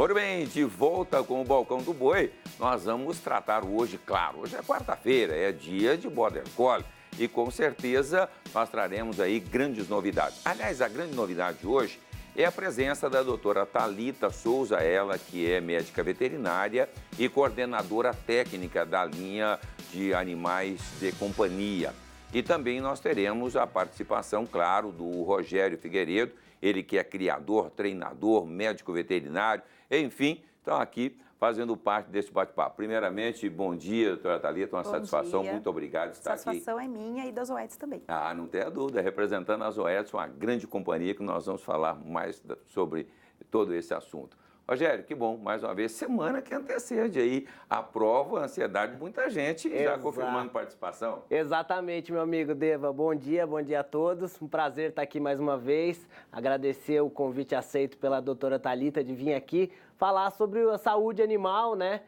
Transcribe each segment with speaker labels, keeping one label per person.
Speaker 1: Ora bem, de volta com o Balcão do Boi, nós vamos tratar hoje, claro, hoje é quarta-feira, é dia de Border Collie e com certeza nós traremos aí grandes novidades. Aliás, a grande novidade de hoje é a presença da doutora Thalita Souza, ela que é médica veterinária e coordenadora técnica da linha de animais de companhia. E também nós teremos a participação, claro, do Rogério Figueiredo, ele que é criador, treinador, médico veterinário, enfim, estão aqui fazendo parte desse bate-papo. Primeiramente, bom dia, doutora Thalita, uma satisfação, muito obrigado por estar aqui.
Speaker 2: A satisfação é minha e da Zoetis também.
Speaker 1: Ah, não tenha dúvida, representando a Zoetis, uma grande companhia que nós vamos falar mais sobre todo esse assunto. Rogério, que bom, mais uma vez, semana que antecede aí a prova, a ansiedade de muita gente já confirmando participação.
Speaker 3: Exatamente, meu amigo Deva. Bom dia a todos. Um prazer estar aqui mais uma vez. Agradecer o convite aceito pela doutora Thalita de vir aqui falar sobre a saúde animal, né?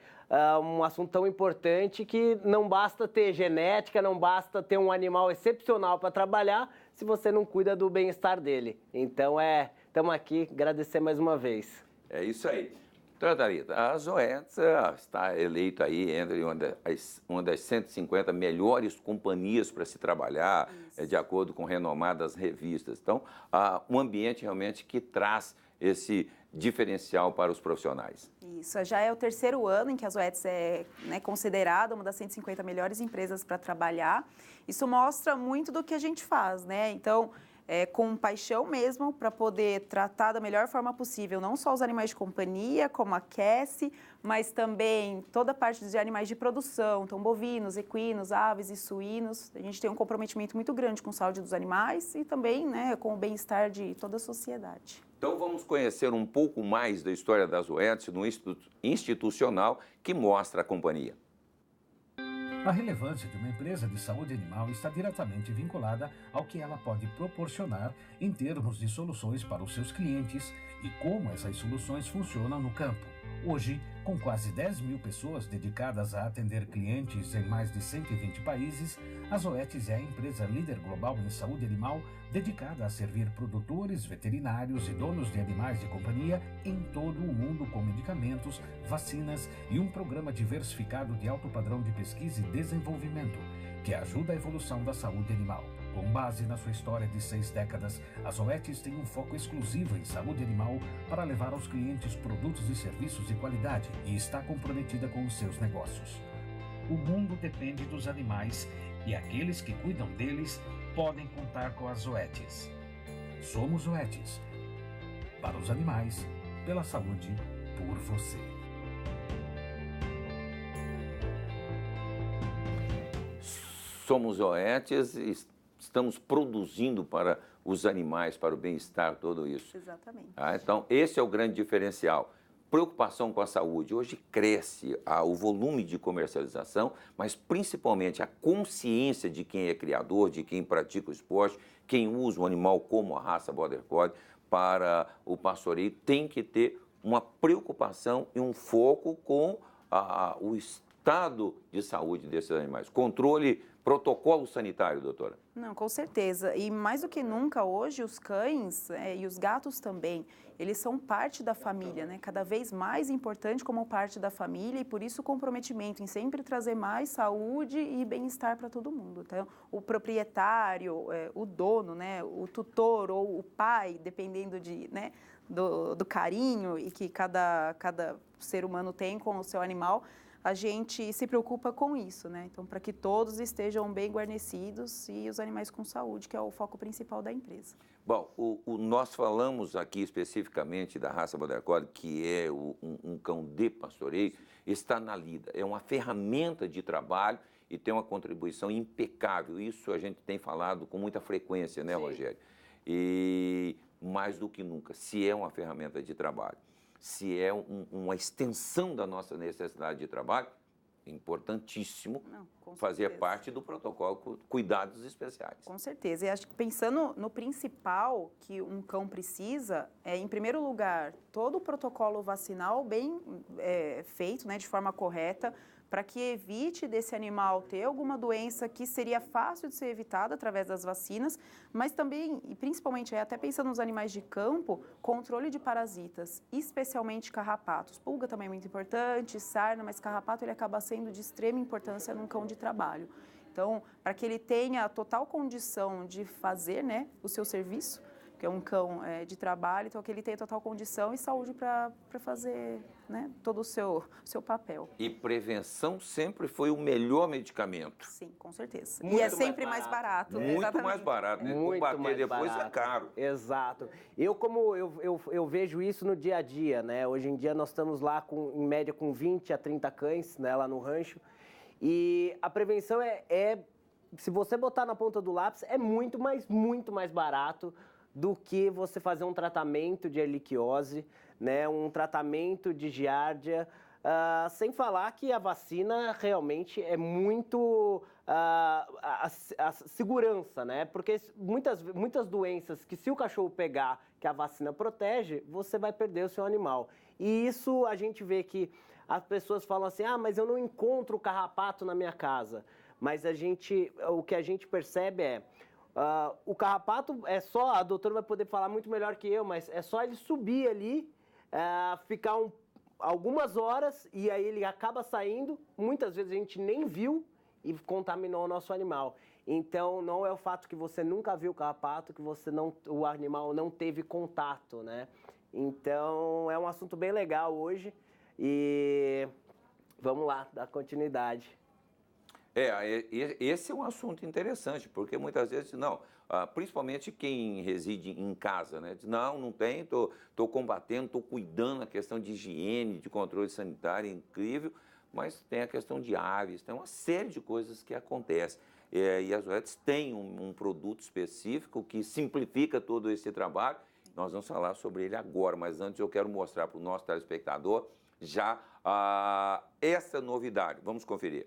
Speaker 3: Um assunto tão importante que não basta ter genética, não basta ter um animal excepcional para trabalhar se você não cuida do bem-estar dele. Então, estamos aqui, agradecer mais uma vez.
Speaker 1: É isso aí. Doutora Thalita, a Zoetis está eleita aí entre uma das 150 melhores companhias para se trabalhar, de acordo com renomadas revistas. Então, um ambiente realmente que traz esse diferencial para os profissionais.
Speaker 2: Isso, já é o terceiro ano em que a Zoetis é considerada uma das 150 melhores empresas para trabalhar. Isso mostra muito do que a gente faz, né? Então, com paixão mesmo, para poder tratar da melhor forma possível, não só os animais de companhia, como a Cassie, mas também toda a parte de animais de produção, então bovinos, equinos, aves e suínos. A gente tem um comprometimento muito grande com a saúde dos animais e também, né, com o bem-estar de toda a sociedade.
Speaker 1: Então vamos conhecer um pouco mais da história da Zoetis no Instituto Institucional que mostra a companhia.
Speaker 4: A relevância de uma empresa de saúde animal está diretamente vinculada ao que ela pode proporcionar em termos de soluções para os seus clientes e como essas soluções funcionam no campo. Hoje, com quase 10 mil pessoas dedicadas a atender clientes em mais de 120 países, a Zoetis é a empresa líder global em saúde animal dedicada a servir produtores, veterinários e donos de animais de companhia em todo o mundo com medicamentos, vacinas e um programa diversificado de alto padrão de pesquisa e desenvolvimento, que ajuda a evolução da saúde animal. Com base na sua história de 6 décadas, a Zoetis tem um foco exclusivo em saúde animal para levar aos clientes produtos e serviços de qualidade e está comprometida com os seus negócios. O mundo depende dos animais e aqueles que cuidam deles podem contar com a Zoetis. Somos Zoetis. Para os animais, pela saúde, por você.
Speaker 1: Somos Zoetis e estamos produzindo para os animais, para o bem-estar, tudo isso.
Speaker 2: Exatamente.
Speaker 1: Então, esse é o grande diferencial. Preocupação com a saúde. Hoje cresce o volume de comercialização, mas principalmente a consciência de quem é criador, de quem pratica o esporte, quem usa o animal como a raça Border Collie para o pastoreio, tem que ter uma preocupação e um foco com o estado de saúde desses animais. Controle, protocolo sanitário, doutora.
Speaker 2: Não, com certeza. E mais do que nunca hoje, os cães e os gatos também, eles são parte da família, né? Cada vez mais importante como parte da família e por isso o comprometimento em sempre trazer mais saúde e bem-estar para todo mundo. Então, o proprietário, o dono, né? O tutor ou o pai, dependendo do carinho e que cada ser humano tem com o seu animal, a gente se preocupa com isso, né? Então, para que todos estejam bem guarnecidos e os animais com saúde, que é o foco principal da empresa.
Speaker 1: Bom, nós falamos aqui especificamente da raça Border Collie, que é um cão de pastoreio, está na lida. É uma ferramenta de trabalho e tem uma contribuição impecável. Isso a gente tem falado com muita frequência, né, Rogério? E mais do que nunca, se é uma ferramenta de trabalho, se é uma extensão da nossa necessidade de trabalho, é importantíssimo fazer parte do protocolo cuidados especiais.
Speaker 2: Com certeza. E acho que pensando no principal que um cão precisa, em primeiro lugar, todo o protocolo vacinal bem feito, né, de forma correta, para que evite desse animal ter alguma doença que seria fácil de ser evitada através das vacinas, mas também, e principalmente, até pensando nos animais de campo, controle de parasitas, especialmente carrapatos. Pulga também é muito importante, sarna, mas carrapato ele acaba sendo de extrema importância num cão de trabalho. Então, para que ele tenha total condição de fazer, né, o seu serviço, que é um cão de trabalho, então que ele tenha total condição e saúde para fazer, né, todo o seu papel.
Speaker 1: E prevenção sempre foi o melhor medicamento.
Speaker 2: Sim, com certeza.
Speaker 3: Muito
Speaker 2: e é
Speaker 3: mais
Speaker 2: sempre mais barato.
Speaker 1: Muito
Speaker 2: exatamente.
Speaker 1: mais barato, né?
Speaker 3: Muito
Speaker 1: Combater
Speaker 3: mais
Speaker 1: depois
Speaker 3: barato.
Speaker 1: é caro.
Speaker 3: Exato. Eu vejo isso no dia a dia, né? Hoje em dia nós estamos lá em média com 20 a 30 cães, né, lá no rancho. E a prevenção se você botar na ponta do lápis, é muito mais barato do que você fazer um tratamento de erliquiose, né, um tratamento de giardia, sem falar que a vacina realmente é muito a segurança, né? Porque muitas doenças que se o cachorro pegar, que a vacina protege, você vai perder o seu animal. E isso a gente vê que as pessoas falam assim, mas eu não encontro carrapato na minha casa. Mas o que a gente percebe o carrapato a doutora vai poder falar muito melhor que eu, mas é só ele subir ali, ficar algumas horas e aí ele acaba saindo. Muitas vezes a gente nem viu e contaminou o nosso animal. Então, não é o fato que você nunca viu o carrapato, que o animal não teve contato, né? Então, é um assunto bem legal hoje e vamos lá, dar continuidade.
Speaker 1: Esse é um assunto interessante, porque muitas vezes, principalmente quem reside em casa, né? Diz, não tem, estou combatendo, estou cuidando, a questão de higiene, de controle sanitário é incrível, mas tem a questão de aves, tem uma série de coisas que acontecem. E as Zoetis têm um produto específico que simplifica todo esse trabalho. Nós vamos falar sobre ele agora, mas antes eu quero mostrar para o nosso telespectador já essa novidade. Vamos conferir.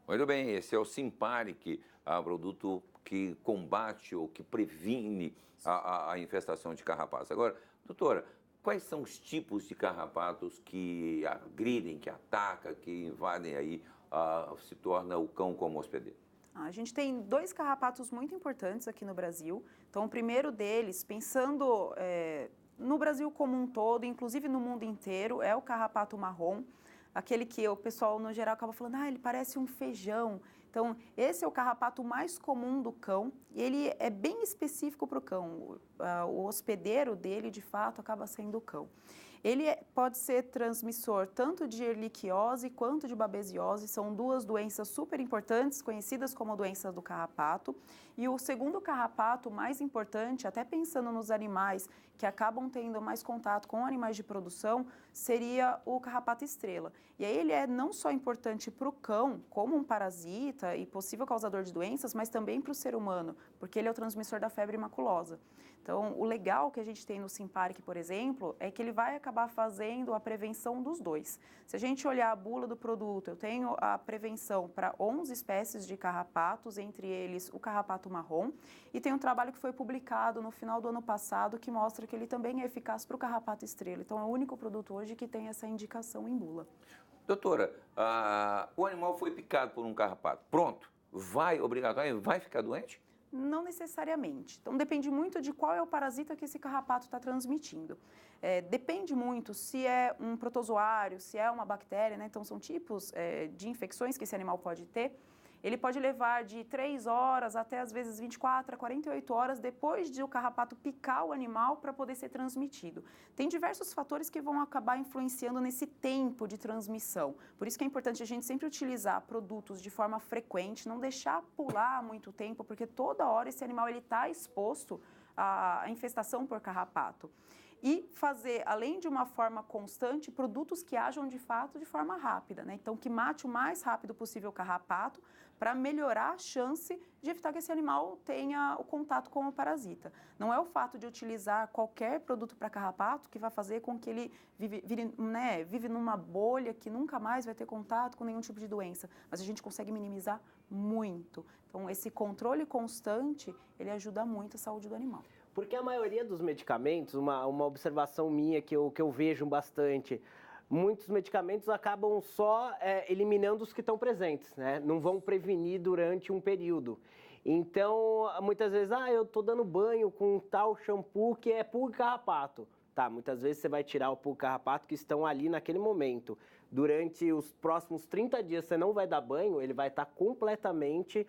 Speaker 1: Muito bem, esse é o Simparic, produto que combate ou que previne a infestação de carrapatos. Agora, doutora, quais são os tipos de carrapatos que agridem, que atacam, que invadem aí, se torna o cão como hospedeiro?
Speaker 2: A gente tem 2 carrapatos muito importantes aqui no Brasil. Então, o primeiro deles, pensando no Brasil como um todo, inclusive no mundo inteiro, é o carrapato marrom. Aquele que o pessoal, no geral, acaba falando, ele parece um feijão. Então, esse é o carrapato mais comum do cão e ele é bem específico para o cão. O hospedeiro dele, de fato, acaba sendo o cão. Ele pode ser transmissor tanto de erliquiose quanto de babesiose, são duas doenças super importantes, conhecidas como doenças do carrapato. E o segundo carrapato mais importante, até pensando nos animais que acabam tendo mais contato com animais de produção, seria o carrapato estrela. E aí ele é não só importante para o cão, como um parasita e possível causador de doenças, mas também para o ser humano, porque ele é o transmissor da febre maculosa. Então, o legal que a gente tem no Simparic, por exemplo, é que ele vai acabar fazendo a prevenção dos dois. Se a gente olhar a bula do produto, eu tenho a prevenção para 11 espécies de carrapatos, entre eles o carrapato marrom, e tem um trabalho que foi publicado no final do ano passado que mostra que ele também é eficaz para o carrapato estrela. Então, é o único produto hoje que tem essa indicação em bula.
Speaker 1: Doutora, o animal foi picado por um carrapato. Pronto, obrigatoriamente, vai ficar doente?
Speaker 2: Não necessariamente. Então, depende muito de qual é o parasita que esse carrapato está transmitindo. Depende muito se é um protozoário, se é uma bactéria, né? Então, são tipos de infecções que esse animal pode ter. Ele pode levar de 3 horas até, às vezes, 24 a 48 horas depois de o carrapato picar o animal para poder ser transmitido. Tem diversos fatores que vão acabar influenciando nesse tempo de transmissão. Por isso que é importante a gente sempre utilizar produtos de forma frequente, não deixar pular muito tempo, porque toda hora esse animal está exposto à infestação por carrapato. E fazer, além de uma forma constante, produtos que ajam de fato de forma rápida, né? Então, que mate o mais rápido possível o carrapato para melhorar a chance de evitar que esse animal tenha o contato com o parasita. Não é o fato de utilizar qualquer produto para carrapato que vai fazer com que ele vive numa bolha que nunca mais vai ter contato com nenhum tipo de doença, mas a gente consegue minimizar muito. Então, esse controle constante, ele ajuda muito a saúde do animal.
Speaker 3: Porque a maioria dos medicamentos, uma observação minha que eu vejo bastante, muitos medicamentos acabam só eliminando os que estão presentes, né? Não vão prevenir durante um período. Então, muitas vezes, eu estou dando banho com tal shampoo que é pulga e carrapato. Tá, muitas vezes você vai tirar o pulga e carrapato que estão ali naquele momento. Durante os próximos 30 dias você não vai dar banho, ele vai estar completamente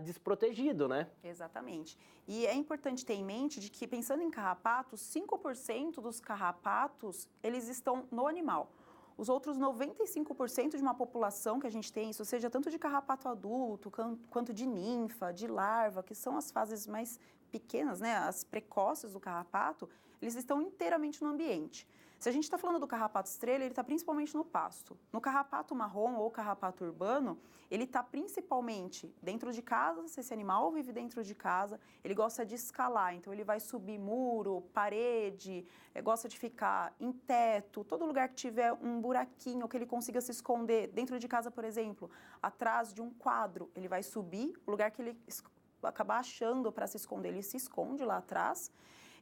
Speaker 3: desprotegido, né?
Speaker 2: Exatamente. E é importante ter em mente de que, pensando em carrapatos, 5% dos carrapatos, eles estão no animal. Os outros 95% de uma população que a gente tem, isso seja tanto de carrapato adulto, quanto de ninfa, de larva, que são as fases mais pequenas, né, as precoces do carrapato, eles estão inteiramente no ambiente. Se a gente está falando do carrapato estrela, ele está principalmente no pasto. No carrapato marrom ou carrapato urbano, ele está principalmente dentro de casa, se esse animal vive dentro de casa, ele gosta de escalar, então ele vai subir muro, parede, gosta de ficar em teto, todo lugar que tiver um buraquinho, que ele consiga se esconder, dentro de casa, por exemplo, atrás de um quadro, ele vai subir, o lugar que ele acabar achando para se esconder, ele se esconde lá atrás,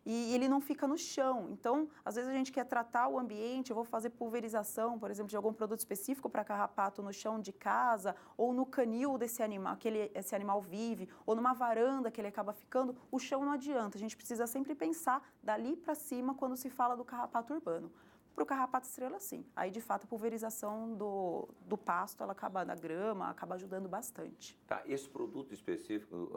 Speaker 2: e ele não fica no chão. Então, às vezes a gente quer tratar o ambiente, eu vou fazer pulverização, por exemplo, de algum produto específico para carrapato no chão de casa, ou no canil desse animal, que esse animal vive, ou numa varanda que ele acaba ficando, o chão não adianta. A gente precisa sempre pensar dali para cima quando se fala do carrapato urbano. Para o carrapato estrela, sim. Aí, de fato, a pulverização do pasto, ela acaba na grama, acaba ajudando bastante.
Speaker 1: Tá, esse produto específico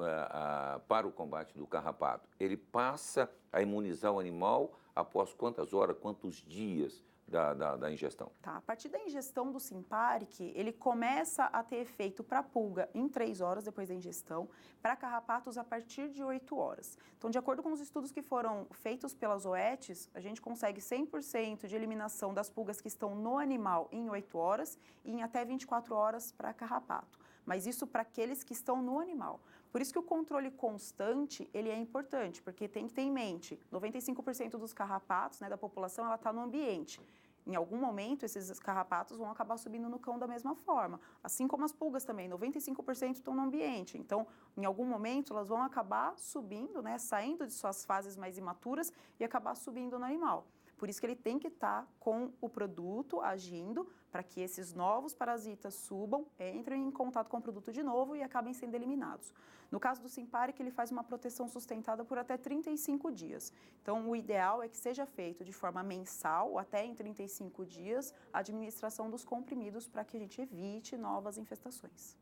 Speaker 1: para o combate do carrapato, ele passa a imunizar o animal após quantas horas, quantos dias da ingestão?
Speaker 2: Tá, a partir da ingestão do Simparic, ele começa a ter efeito para pulga em 3 horas depois da ingestão, para carrapatos a partir de 8 horas. Então, de acordo com os estudos que foram feitos pelas OETs, a gente consegue 100% de eliminação das pulgas que estão no animal em 8 horas e em até 24 horas para carrapato. Mas isso para aqueles que estão no animal. Por isso que o controle constante, ele é importante, porque tem que ter em mente, 95% dos carrapatos, né, da população, ela está no ambiente. Em algum momento, esses carrapatos vão acabar subindo no cão da mesma forma. Assim como as pulgas também, 95% estão no ambiente. Então, em algum momento, elas vão acabar subindo, né, saindo de suas fases mais imaturas e acabar subindo no animal. Por isso que ele tem que estar com o produto agindo para que esses novos parasitas subam, entrem em contato com o produto de novo e acabem sendo eliminados. No caso do Simparic, ele faz uma proteção sustentada por até 35 dias. Então, o ideal é que seja feito de forma mensal, até em 35 dias, a administração dos comprimidos para que a gente evite novas infestações.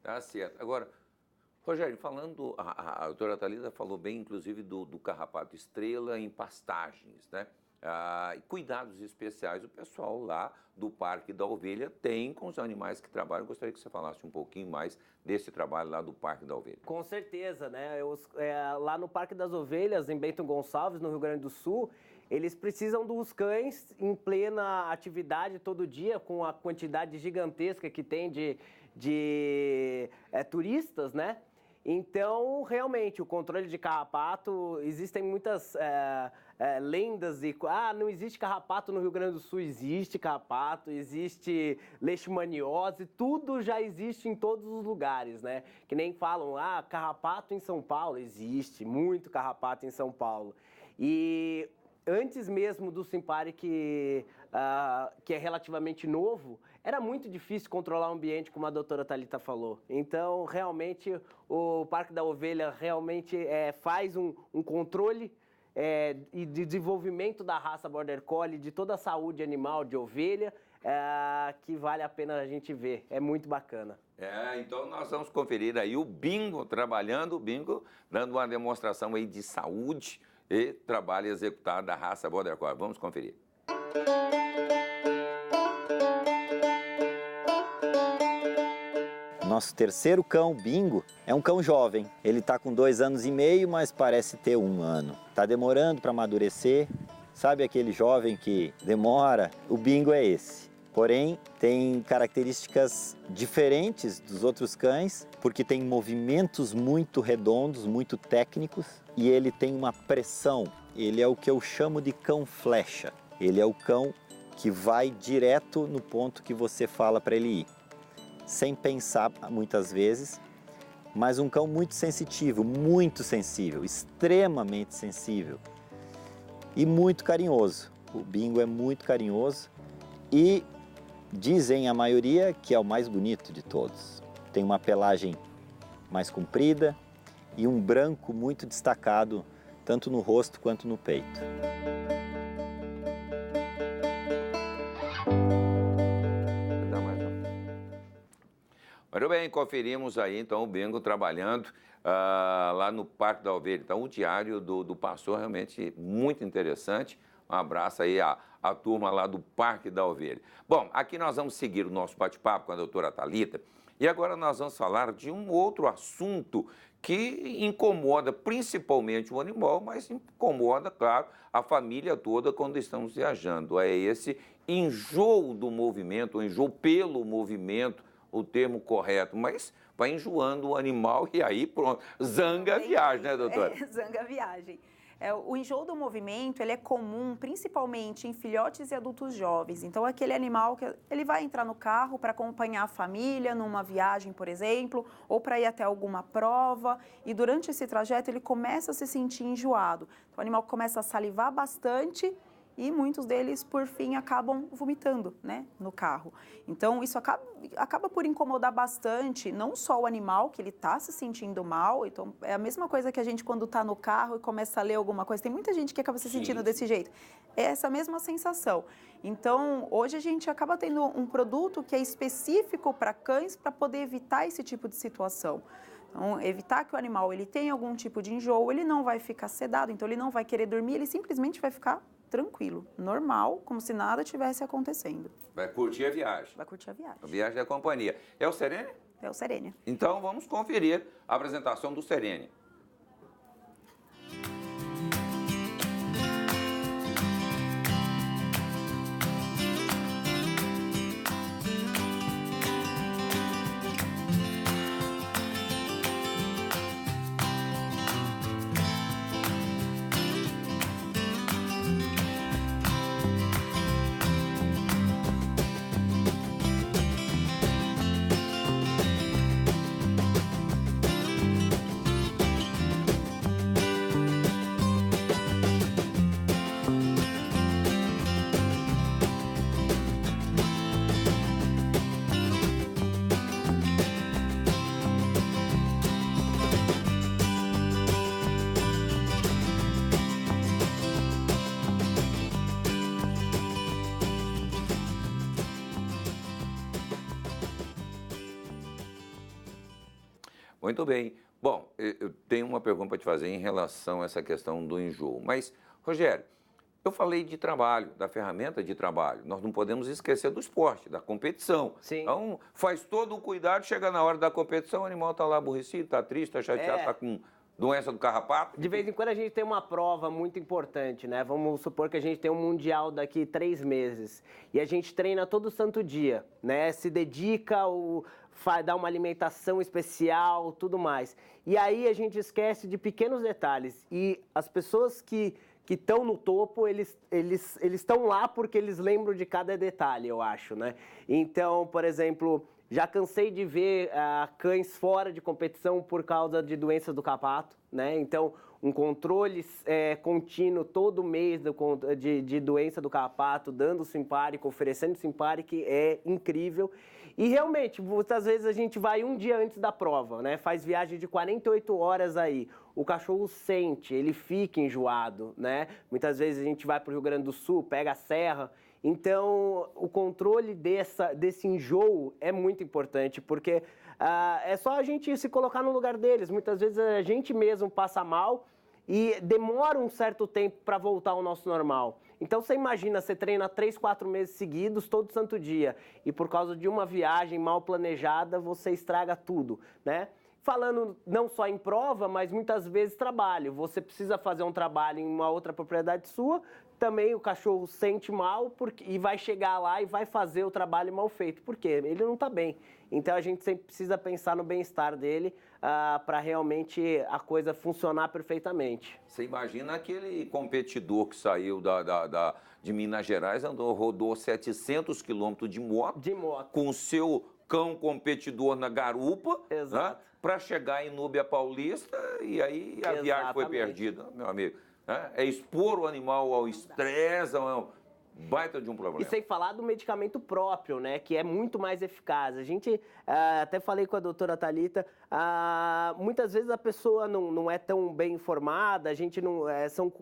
Speaker 1: Tá certo. Agora, Rogério, falando, a doutora Thalita falou bem, inclusive, do carrapato estrela em pastagens, né? cuidados especiais o pessoal lá do Parque da Ovelha tem com os animais que trabalham. Eu gostaria que você falasse um pouquinho mais desse trabalho lá do Parque da Ovelha.
Speaker 3: Com certeza, né? Lá no Parque das Ovelhas, em Bento Gonçalves, no Rio Grande do Sul, eles precisam dos cães em plena atividade todo dia, com a quantidade gigantesca que tem de turistas, né? Então, realmente, o controle de carrapato, existem muitas lendas e... não existe carrapato no Rio Grande do Sul. Existe carrapato, existe leishmaniose, tudo já existe em todos os lugares, né? Que nem falam, carrapato em São Paulo. Existe muito carrapato em São Paulo. E antes mesmo do Simpari, que é relativamente novo, era muito difícil controlar o ambiente, como a doutora Thalita falou. Então, realmente, o Parque da Ovelha realmente faz um controle e de desenvolvimento da raça Border Collie, de toda a saúde animal de ovelha, que vale a pena a gente ver. É muito bacana.
Speaker 1: Então nós vamos conferir aí o Bingo trabalhando, o Bingo dando uma demonstração aí de saúde e trabalho executado da raça Border Collie. Vamos conferir.
Speaker 5: Nosso terceiro cão, Bingo, é um cão jovem. Ele está com 2 anos e meio, mas parece ter 1 ano. Está demorando para amadurecer. Sabe aquele jovem que demora? O Bingo é esse. Porém, tem características diferentes dos outros cães, porque tem movimentos muito redondos, muito técnicos, e ele tem uma pressão. Ele é o que eu chamo de cão flecha. Ele é o cão que vai direto no ponto que você fala para ele ir, sem pensar muitas vezes, mas um cão muito sensitivo, muito sensível, extremamente sensível e muito carinhoso. O Bingo é muito carinhoso e dizem a maioria que é o mais bonito de todos. Tem uma pelagem mais comprida e um branco muito destacado, tanto no rosto quanto no peito.
Speaker 1: Muito bem, conferimos aí então o Bingo trabalhando lá no Parque da Ovelha. Então o diário do pastor realmente muito interessante. Um abraço aí à turma lá do Parque da Ovelha. Bom, aqui nós vamos seguir o nosso bate-papo com a doutora Thalita e agora nós vamos falar de um outro assunto que incomoda principalmente o animal, mas incomoda, claro, a família toda quando estamos viajando. É esse enjoo do movimento, o enjoo pelo movimento, o termo correto, mas vai enjoando o animal e aí pronto, zanga a viagem, né, doutora?
Speaker 2: Zanga a viagem. O enjoo do movimento, ele é comum principalmente em filhotes e adultos jovens. Então, aquele animal que ele vai entrar no carro para acompanhar a família numa viagem, por exemplo, ou para ir até alguma prova, e durante esse trajeto ele começa a se sentir enjoado. Então, o animal começa a salivar bastante e muitos deles, por fim, acabam vomitando, né, no carro. Então, isso acaba por incomodar bastante, não só o animal, que ele está se sentindo mal. Então, é a mesma coisa que a gente, quando está no carro e começa a ler alguma coisa, tem muita gente que acaba se sentindo desse jeito. É essa mesma sensação. Então, hoje a gente acaba tendo um produto que é específico para cães, para poder evitar esse tipo de situação. Então, evitar que o animal ele tenha algum tipo de enjoo, ele não vai ficar sedado, então ele não vai querer dormir, ele simplesmente vai ficar tranquilo, normal, como se nada tivesse acontecendo.
Speaker 1: Vai curtir a viagem.
Speaker 2: Vai curtir a viagem.
Speaker 1: A viagem da companhia. É o Serene?
Speaker 2: É o Serene.
Speaker 1: Então vamos conferir a apresentação do Serene. Muito bem. Bom, eu tenho uma pergunta para te fazer em relação a essa questão do enjoo. Mas, Rogério, Eu falei de trabalho, da ferramenta de trabalho. Nós não podemos esquecer do esporte, da competição.
Speaker 3: Sim.
Speaker 1: Então, faz todo o cuidado, chega na hora da competição, o animal está lá aborrecido, está triste, está chateado, está com doença do carrapato.
Speaker 3: De vez em quando a gente tem uma prova muito importante, né? Vamos supor que a gente tem um mundial daqui 3 meses e a gente treina todo santo dia, né? Se dedica, dá uma alimentação especial, tudo mais. E aí a gente esquece de pequenos detalhes. E as pessoas que estão no topo, eles estão lá porque eles lembram de cada detalhe, eu acho, né? Então, por exemplo, já cansei de ver cães fora de competição por causa de doenças do carrapato, né? Então, um controle contínuo todo mês de doença do carrapato, dando Simparic, oferecendo Simparic, é incrível. E realmente, muitas vezes a gente vai um dia antes da prova, né? Faz viagem de 48 horas aí. O cachorro sente, ele fica enjoado, né? Muitas vezes a gente vai para o Rio Grande do Sul, pega a serra. Então, o controle desse enjoo é muito importante, porque é só a gente se colocar no lugar deles. Muitas vezes a gente mesmo passa mal e demora um certo tempo para voltar ao nosso normal. Então, você imagina, você treina 3, 4 meses seguidos, todo santo dia, e por causa de uma viagem mal planejada, você estraga tudo, né? Falando não só em prova, mas muitas vezes trabalho. Você precisa fazer um trabalho em uma outra propriedade sua, também o cachorro sente mal e vai chegar lá e vai fazer o trabalho mal feito. Por quê? Ele não está bem. Então a gente sempre precisa pensar no bem-estar dele para realmente a coisa funcionar perfeitamente.
Speaker 1: Você imagina aquele competidor que saiu de Minas Gerais, rodou 700 quilômetros de moto, com o seu cão competidor na garupa, né, para chegar em Núbia Paulista, e aí a viagem foi perdida, meu amigo. É expor o animal ao estresse, é um baita de um problema.
Speaker 3: E sem falar do medicamento próprio, né, que é muito mais eficaz. A gente, até falei com a doutora Thalita, muitas vezes a pessoa não é tão bem informada, a gente não,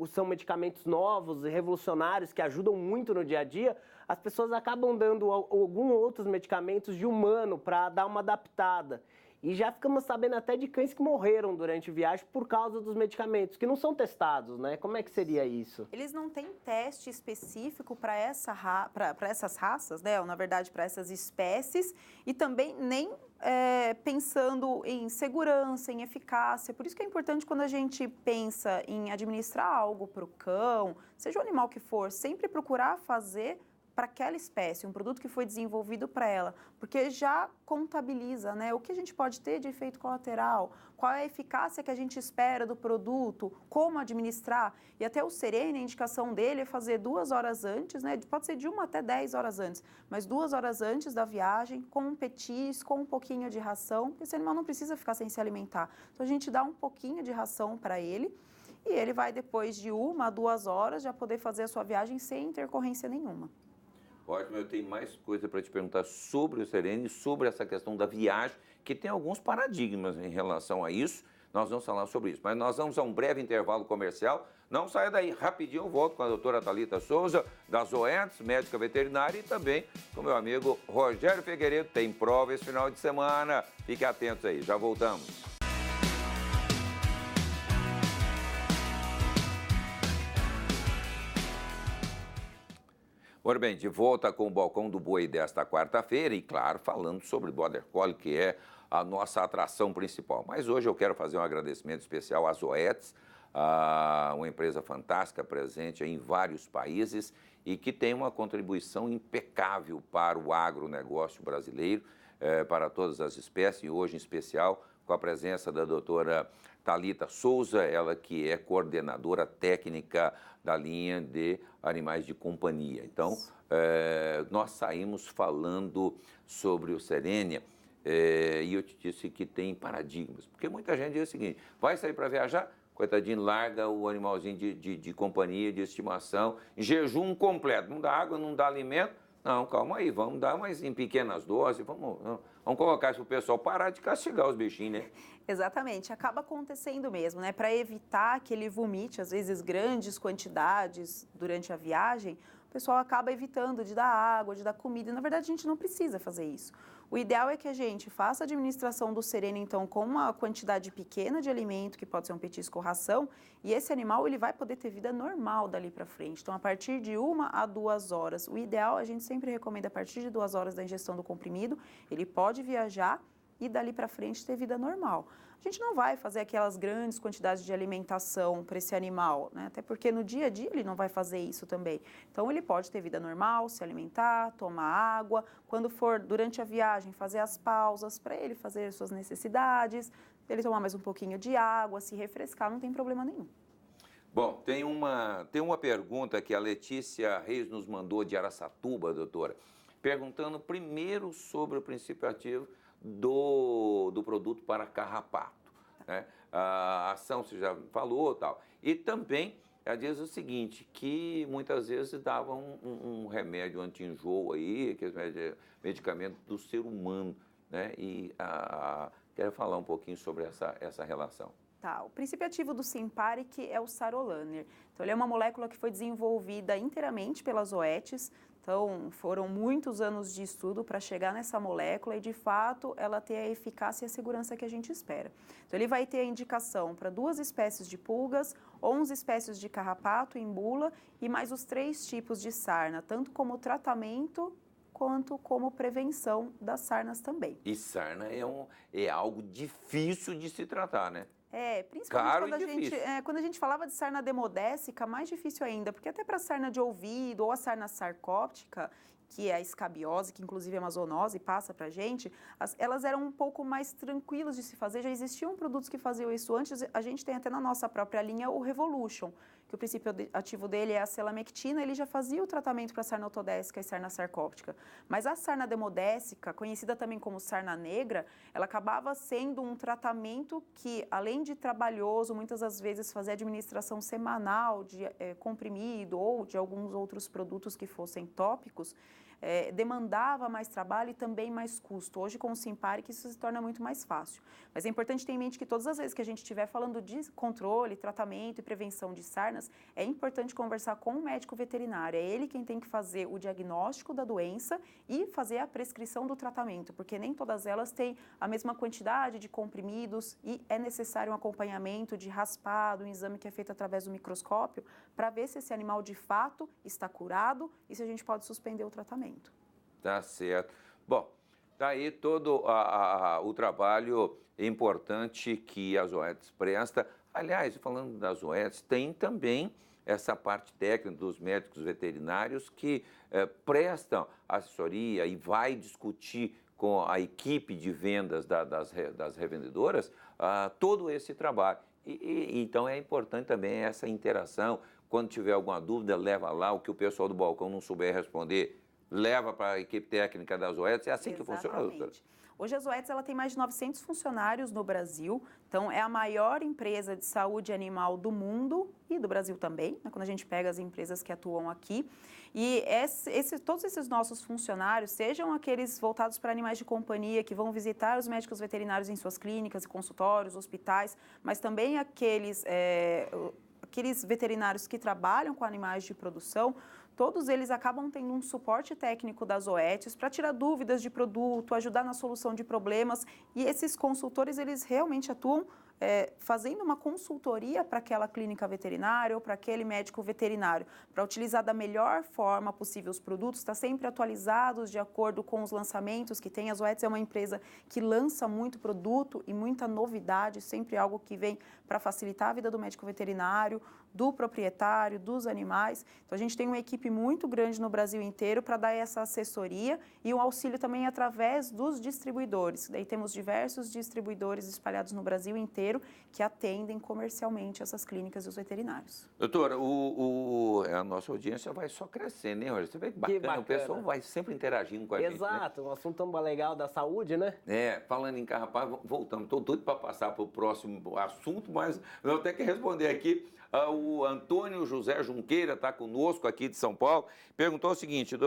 Speaker 3: são medicamentos novos e revolucionários que ajudam muito no dia a dia, as pessoas acabam dando alguns outros medicamentos de humano para dar uma adaptada. E já ficamos sabendo até de cães que morreram durante a viagem por causa dos medicamentos, que não são testados, né? Como é que seria isso?
Speaker 2: Eles não têm teste específico para essas raças, né? Ou, na verdade, para essas espécies, e também nem pensando em segurança, em eficácia. Por isso que é importante quando a gente pensa em administrar algo para o cão, seja o animal que for, sempre procurar fazer para aquela espécie, um produto que foi desenvolvido para ela, porque já contabiliza, né, o que a gente pode ter de efeito colateral, qual é a eficácia que a gente espera do produto, como administrar, e até o Serene, a indicação dele é fazer 2 horas antes, né, pode ser de 1 até 10 horas antes, mas 2 horas antes da viagem, com um petis, com um pouquinho de ração, porque esse animal não precisa ficar sem se alimentar, então a gente dá um pouquinho de ração para ele, e ele vai depois de 1 a 2 horas já poder fazer a sua viagem sem intercorrência nenhuma.
Speaker 1: Ótimo, eu tenho mais coisa para te perguntar sobre o Serene, sobre essa questão da viagem, que tem alguns paradigmas em relação a isso. Nós vamos falar sobre isso, mas nós vamos a um breve intervalo comercial. Não saia daí, rapidinho eu volto com a doutora Thalita Souza, da Zoetis, médica veterinária, e também com meu amigo Rogério Figueiredo. Tem prova esse final de semana. Fiquem atentos aí, já voltamos. Ora bem, de volta com o Balcão do Boi desta quarta-feira e, claro, falando sobre Border Collie, que é a nossa atração principal. Mas hoje eu quero fazer um agradecimento especial à Zoetis, uma empresa fantástica, presente em vários países e que tem uma contribuição impecável para o agronegócio brasileiro, para todas as espécies, e hoje em especial com a presença da doutora Thalita Souza, ela que é coordenadora técnica da linha de animais de companhia. Então, nós saímos falando sobre o Serene e eu te disse que tem paradigmas. Porque muita gente diz o seguinte, vai sair para viajar, coitadinho, larga o animalzinho de companhia, de estimação, em jejum completo, não dá água, não dá alimento. Não, calma aí, vamos dar, mas em pequenas doses, vamos colocar isso para o pessoal parar de castigar os bichinhos, né?
Speaker 2: Exatamente, acaba acontecendo mesmo, né? Para evitar que ele vomite, às vezes, grandes quantidades durante a viagem, pessoal acaba evitando de dar água, de dar comida. Na verdade, a gente não precisa fazer isso. O ideal é que a gente faça a administração do sereno, então, com uma quantidade pequena de alimento, que pode ser um petisco ou ração, e esse animal ele vai poder ter vida normal dali para frente. Então, a partir de 1 a 2 horas. O ideal, a gente sempre recomenda a partir de 2 horas da ingestão do comprimido, ele pode viajar e dali para frente ter vida normal. A gente não vai fazer aquelas grandes quantidades de alimentação para esse animal, né? Até porque no dia a dia ele não vai fazer isso também. Então ele pode ter vida normal, se alimentar, tomar água, quando for durante a viagem fazer as pausas para ele fazer as suas necessidades, ele tomar mais um pouquinho de água, se refrescar, não tem problema nenhum.
Speaker 1: Bom, tem uma pergunta que a Letícia Reis nos mandou de Araçatuba, doutora, perguntando primeiro sobre o princípio ativo do produto para carrapato, né? A ação você já falou tal. E também ela diz o seguinte, que muitas vezes davam um remédio anti-enjoo aí, que é medicamento do ser humano, né? E quero falar um pouquinho sobre essa relação.
Speaker 2: Tá, o princípio ativo do Simparic é o sarolaner. Então, ele é uma molécula que foi desenvolvida inteiramente pelas Zoetis. Então, foram muitos anos de estudo para chegar nessa molécula e, de fato, ela ter a eficácia e a segurança que a gente espera. Então, ele vai ter a indicação para 2 espécies de pulgas, 11 espécies de carrapato em bula e mais os 3 tipos de sarna, tanto como tratamento quanto como prevenção das sarnas também.
Speaker 1: E sarna é algo difícil de se tratar, né?
Speaker 2: Principalmente quando a gente falava de sarna demodécica, mais difícil ainda, porque até para sarna de ouvido ou a sarna sarcóptica, que é a escabiose, que inclusive é uma zoonose, passa para a gente, elas eram um pouco mais tranquilas de se fazer, já existiam produtos que faziam isso antes, a gente tem até na nossa própria linha o Revolution, que o princípio ativo dele é a selamectina, ele já fazia o tratamento para sarna autodécica e sarna sarcóptica. Mas a sarna demodécica, conhecida também como sarna negra, ela acabava sendo um tratamento que, além de trabalhoso, muitas das vezes fazia administração semanal de comprimido ou de alguns outros produtos que fossem tópicos, demandava mais trabalho e também mais custo. Hoje, com o Simparic, isso se torna muito mais fácil. Mas é importante ter em mente que todas as vezes que a gente estiver falando de controle, tratamento e prevenção de sarnas, é importante conversar com o médico veterinário. É ele quem tem que fazer o diagnóstico da doença e fazer a prescrição do tratamento, porque nem todas elas têm a mesma quantidade de comprimidos e é necessário um acompanhamento de raspado, um exame que é feito através do microscópio, para ver se esse animal de fato está curado e se a gente pode suspender o tratamento.
Speaker 1: Tá certo. Bom, tá aí todo o trabalho importante que a Zoetis presta. Aliás, falando das Zoetis, tem também essa parte técnica dos médicos veterinários que prestam assessoria e vai discutir com a equipe de vendas das revendedoras todo esse trabalho. Então é importante também essa interação. Quando tiver alguma dúvida, leva lá. O que o pessoal do balcão não souber responder, leva para a equipe técnica da Zoetis. É assim que funciona, doutora?
Speaker 2: Hoje a Zoetis ela tem mais de 900 funcionários no Brasil, então é a maior empresa de saúde animal do mundo e do Brasil também, né, quando a gente pega as empresas que atuam aqui. E todos esses nossos funcionários, sejam aqueles voltados para animais de companhia que vão visitar os médicos veterinários em suas clínicas e consultórios, hospitais, mas também aqueles veterinários que trabalham com animais de produção, todos eles acabam tendo um suporte técnico das Zoetis para tirar dúvidas de produto, ajudar na solução de problemas. E esses consultores, eles realmente atuam fazendo uma consultoria para aquela clínica veterinária ou para aquele médico veterinário, para utilizar da melhor forma possível os produtos, está sempre atualizados de acordo com os lançamentos que tem. A Zoetis é uma empresa que lança muito produto e muita novidade, sempre algo que vem para facilitar a vida do médico veterinário, do proprietário, dos animais. Então, a gente tem uma equipe muito grande no Brasil inteiro para dar essa assessoria e um auxílio também através dos distribuidores. Daí temos diversos distribuidores espalhados no Brasil inteiro que atendem comercialmente essas clínicas e os veterinários.
Speaker 1: Doutora, a nossa audiência vai só crescendo, hein, Rogério? Você vê que bacana, o pessoal vai sempre interagindo com a gente,
Speaker 3: Exato,
Speaker 1: né?
Speaker 3: Um assunto tão legal da saúde, né?
Speaker 1: Falando em carrapato, voltamos. Estou doido para passar para o próximo assunto, mas eu vou ter que responder aqui. O Antônio José Junqueira está conosco aqui de São Paulo, perguntou o seguinte,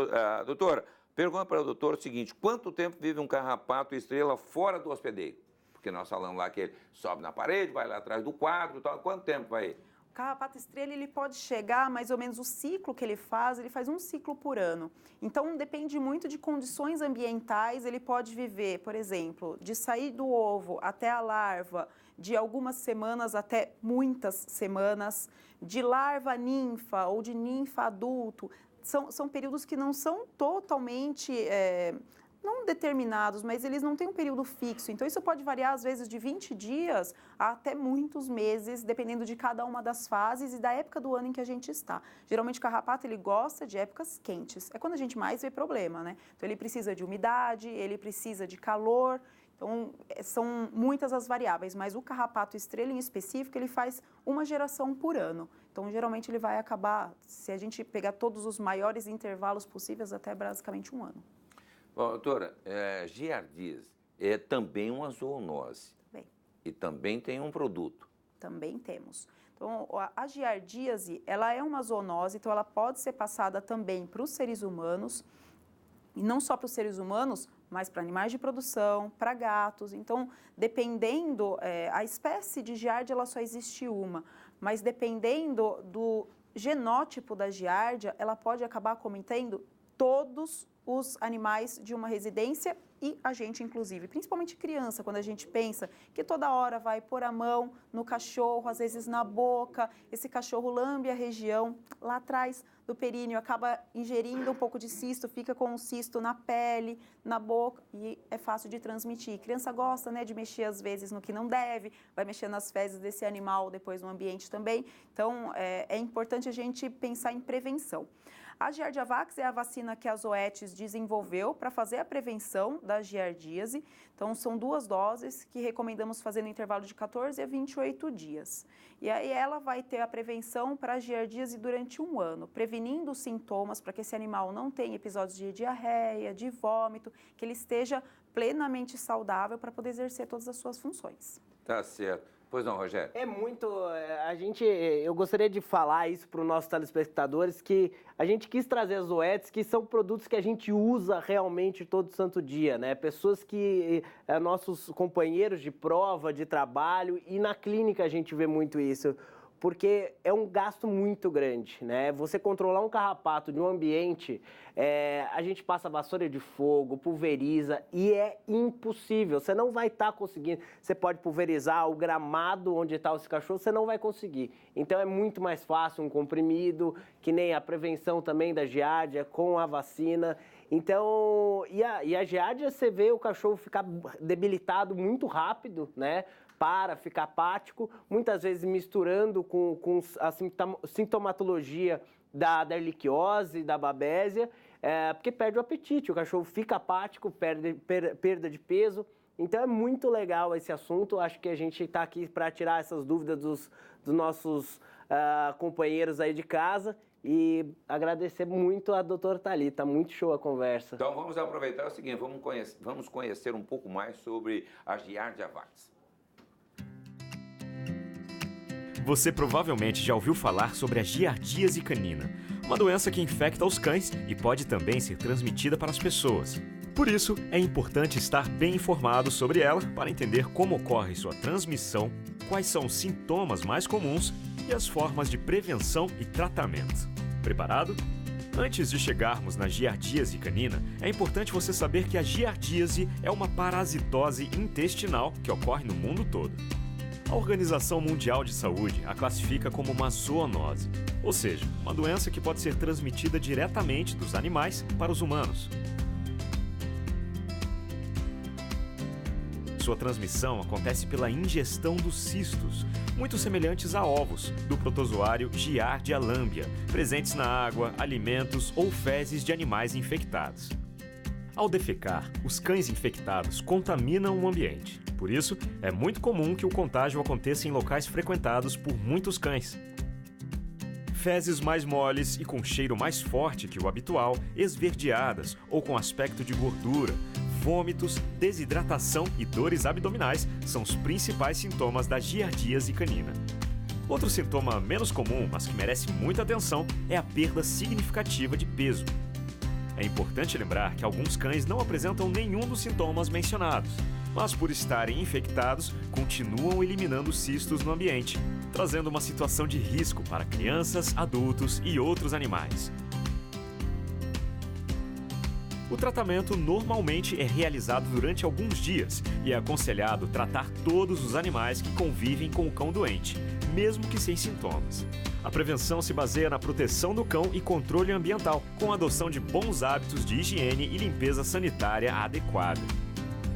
Speaker 1: doutora, pergunta para o doutor o seguinte, quanto tempo vive um carrapato estrela fora do hospedeiro? Porque nós falamos lá que ele sobe na parede, vai lá atrás do quadro, tal, quanto tempo vai?
Speaker 2: carrapato estrela, ele pode chegar, mais ou menos, o ciclo que ele faz um ciclo por ano. Então, depende muito de condições ambientais, ele pode viver, por exemplo, de sair do ovo até a larva, de algumas semanas até muitas semanas, de larva a ninfa ou de ninfa a adulto. São períodos que não são totalmente... não determinados, mas eles não têm um período fixo. Então, isso pode variar, às vezes, de 20 dias a até muitos meses, dependendo de cada uma das fases e da época do ano em que a gente está. Geralmente, o carrapato, ele gosta de épocas quentes. É quando a gente mais vê problema, né? Então, ele precisa de umidade, ele precisa de calor. Então, são muitas as variáveis, mas o carrapato estrela, em específico, ele faz uma geração por ano. Então, geralmente, ele vai acabar, se a gente pegar todos os maiores intervalos possíveis, até basicamente um ano.
Speaker 1: Bom, doutora, giardíase é também uma zoonose.
Speaker 2: Bem.
Speaker 1: E também tem um produto.
Speaker 2: Também temos. Então, a giardíase, ela é uma zoonose, então ela pode ser passada também para os seres humanos, e não só para os seres humanos, mas para animais de produção, para gatos. Então, dependendo, a espécie de giardia, ela só existe uma, mas dependendo do genótipo da giardia, ela pode acabar cometendo todos os animais de uma residência e a gente, inclusive, principalmente criança, quando a gente pensa que toda hora vai pôr a mão no cachorro, às vezes na boca, esse cachorro lambe a região lá atrás do períneo, acaba ingerindo um pouco de cisto, fica com um cisto na pele, na boca e é fácil de transmitir. Criança gosta, né, de mexer às vezes no que não deve, vai mexer nas fezes desse animal depois no ambiente também. Então, é importante a gente pensar em prevenção. A Giardiavax é a vacina que a Zoetis desenvolveu para fazer a prevenção da giardíase. Então, são 2 doses que recomendamos fazer no intervalo de 14 a 28 dias. E aí ela vai ter a prevenção para a giardíase durante 1 ano, prevenindo os sintomas para que esse animal não tenha episódios de diarreia, de vômito, que ele esteja plenamente saudável para poder exercer todas as suas funções.
Speaker 1: Tá certo. Pois não, Rogério?
Speaker 3: É muito... eu gostaria de falar isso para os nossos telespectadores, que a gente quis trazer as Zoetis, que são produtos que a gente usa realmente todo santo dia, né? Pessoas que... nossos companheiros de prova, de trabalho, e na clínica a gente vê muito isso. Porque é um gasto muito grande, né? Você controlar um carrapato de um ambiente, a gente passa vassoura de fogo, pulveriza, e é impossível. Você não vai estar conseguindo. Você pode pulverizar o gramado onde está esse cachorro, você não vai conseguir. Então é muito mais fácil um comprimido, que nem a prevenção também da giardia com a vacina. Então, e a giardia, você vê o cachorro ficar debilitado muito rápido, né? Para ficar apático, muitas vezes misturando com a sintomatologia da erliquiose, da babésia, porque perde o apetite, o cachorro fica apático, perda de peso. Então é muito legal esse assunto, acho que a gente está aqui para tirar essas dúvidas dos nossos companheiros aí de casa e agradecer muito a doutora Thalita, muito show a conversa.
Speaker 1: Então vamos aproveitar o seguinte, vamos conhecer um pouco mais sobre a Giardiavax.
Speaker 6: Você provavelmente já ouviu falar sobre a giardíase canina, uma doença que infecta os cães e pode também ser transmitida para as pessoas. Por isso, é importante estar bem informado sobre ela para entender como ocorre sua transmissão, quais são os sintomas mais comuns e as formas de prevenção e tratamento. Preparado? Antes de chegarmos na giardíase canina, é importante você saber que a giardíase é uma parasitose intestinal que ocorre no mundo todo. A Organização Mundial de Saúde a classifica como uma zoonose, ou seja, uma doença que pode ser transmitida diretamente dos animais para os humanos. Sua transmissão acontece pela ingestão dos cistos, muito semelhantes a ovos, do protozoário Giardia lambia, presentes na água, alimentos ou fezes de animais infectados. Ao defecar, os cães infectados contaminam o ambiente. Por isso, é muito comum que o contágio aconteça em locais frequentados por muitos cães. Fezes mais moles e com cheiro mais forte que o habitual, esverdeadas ou com aspecto de gordura, vômitos, desidratação e dores abdominais são os principais sintomas da giardíase canina. Outro sintoma menos comum, mas que merece muita atenção, é a perda significativa de peso. É importante lembrar que alguns cães não apresentam nenhum dos sintomas mencionados, mas por estarem infectados, continuam eliminando cistos no ambiente, trazendo uma situação de risco para crianças, adultos e outros animais. O tratamento normalmente é realizado durante alguns dias e é aconselhado tratar todos os animais que convivem com o cão doente, mesmo que sem sintomas. A prevenção se baseia na proteção do cão e controle ambiental, com a adoção de bons hábitos de higiene e limpeza sanitária adequada.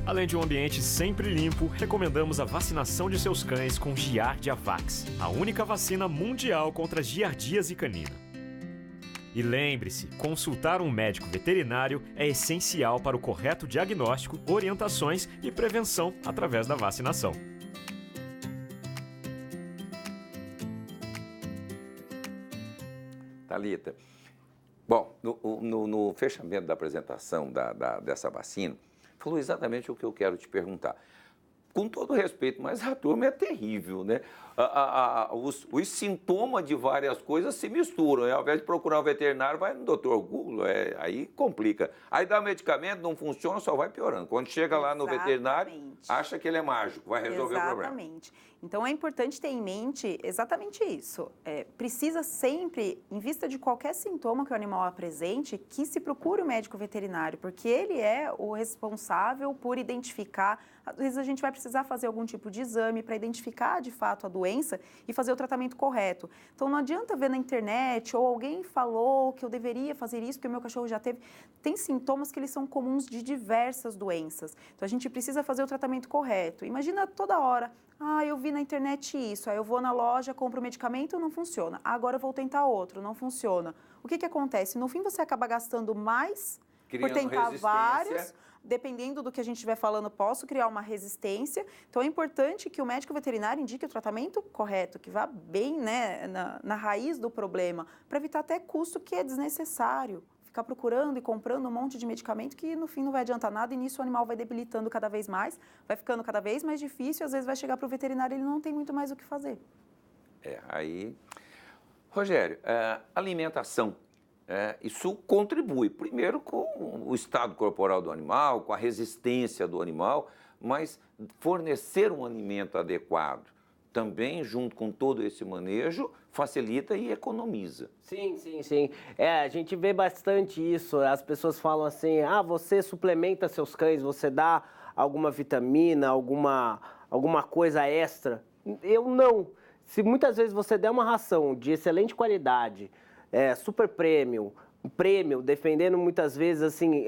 Speaker 6: Além de um ambiente sempre limpo, recomendamos a vacinação de seus cães com Giardia Vax, a única vacina mundial contra giardíase canina. E lembre-se, consultar um médico veterinário é essencial para o correto diagnóstico, orientações e prevenção através da vacinação.
Speaker 1: Thalita, bom, no fechamento da apresentação dessa vacina, falou exatamente o que eu quero te perguntar. Com todo respeito, mas a turma é terrível, né? Os sintomas de várias coisas se misturam. Ao invés de procurar um veterinário, vai no Dr. Google, aí complica. Aí dá medicamento, não funciona, só vai piorando. Quando chega lá no veterinário, acha que ele é mágico, vai resolver o problema.
Speaker 2: Exatamente. Então, é importante ter em mente exatamente isso. Precisa sempre, em vista de qualquer sintoma que o animal apresente, que se procure o médico veterinário, porque ele é o responsável por identificar. Às vezes a gente vai precisar fazer algum tipo de exame para identificar de fato a doença e fazer o tratamento correto. Então, não adianta ver na internet ou alguém falou que eu deveria fazer isso porque o meu cachorro já teve. Tem sintomas que eles são comuns de diversas doenças. Então, a gente precisa fazer o tratamento correto. Imagina toda hora. Eu vi na internet isso, aí eu vou na loja, compro o medicamento, não funciona. Agora eu vou tentar outro, não funciona. O que acontece? No fim, você acaba gastando mais por tentar vários. Dependendo do que a gente estiver falando, posso criar uma resistência. Então, é importante que o médico veterinário indique o tratamento correto, que vá bem, né, na raiz do problema, para evitar até custo que é desnecessário. Ficar procurando e comprando um monte de medicamento que no fim não vai adiantar nada e nisso o animal vai debilitando cada vez mais, vai ficando cada vez mais difícil e às vezes vai chegar para o veterinário e ele não tem muito mais o que fazer.
Speaker 1: Aí... Rogério, alimentação, isso contribui, primeiro com o estado corporal do animal, com a resistência do animal, mas fornecer um alimento adequado também, junto com todo esse manejo, facilita e economiza.
Speaker 3: Sim. A gente vê bastante isso. As pessoas falam assim, você suplementa seus cães, você dá alguma vitamina, alguma coisa extra. Eu não. Se muitas vezes você der uma ração de excelente qualidade, super premium, defendendo muitas vezes, assim,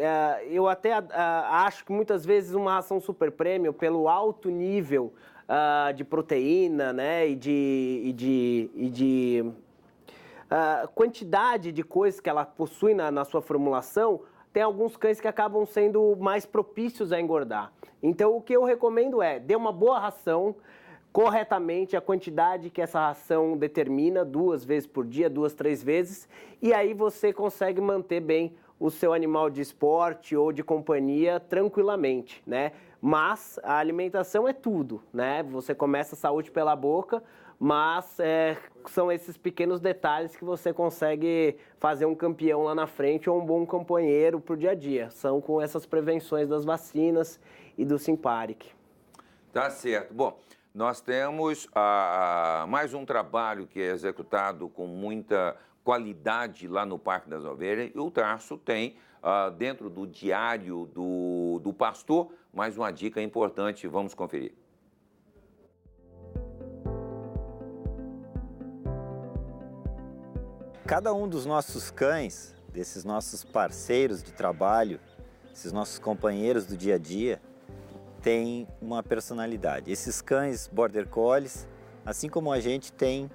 Speaker 3: eu até acho que muitas vezes uma ração super premium, pelo alto nível de proteína, né, e de quantidade de coisas que ela possui na sua formulação, tem alguns cães que acabam sendo mais propícios a engordar. Então, o que eu recomendo dê uma boa ração, corretamente a quantidade que essa ração determina, 2 vezes por dia, 2, 3 vezes, e aí você consegue manter bem o seu animal de esporte ou de companhia tranquilamente, né? Mas a alimentação é tudo, né? Você começa a saúde pela boca, mas são esses pequenos detalhes que você consegue fazer um campeão lá na frente ou um bom companheiro para o dia a dia. São com essas prevenções das vacinas e do Simparic.
Speaker 1: Tá certo. Bom, nós temos mais um trabalho que é executado com muita qualidade lá no Parque das Ovelhas e o Tarso tem, dentro do diário do pastor, mais uma dica importante, vamos conferir.
Speaker 5: Cada um dos nossos cães, desses nossos parceiros de trabalho, esses nossos companheiros do dia a dia, tem uma personalidade. Esses cães Border Collies, assim como a gente, tem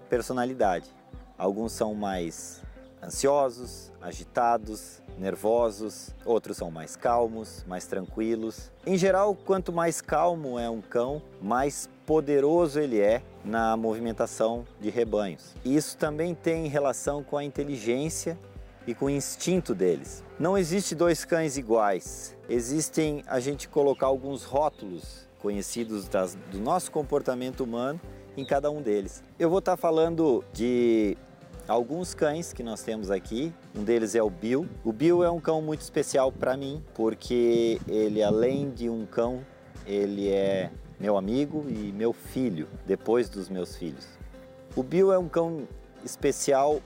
Speaker 5: personalidade. Alguns são mais ansiosos, agitados, nervosos, outros são mais calmos, mais tranquilos. Em geral, quanto mais calmo é um cão, mais poderoso ele é na movimentação de rebanhos. Isso também tem relação com a inteligência e com o instinto deles. Não existe 2 cães iguais. Existem a gente colocar alguns rótulos conhecidos do nosso comportamento humano em cada um deles. Eu vou estar falando de alguns cães que nós temos aqui. Um deles é o Bill. O Bill é um cão muito especial para mim, porque ele, além de um cão, ele é meu amigo e meu filho, depois dos meus filhos. O Bill é um cão especial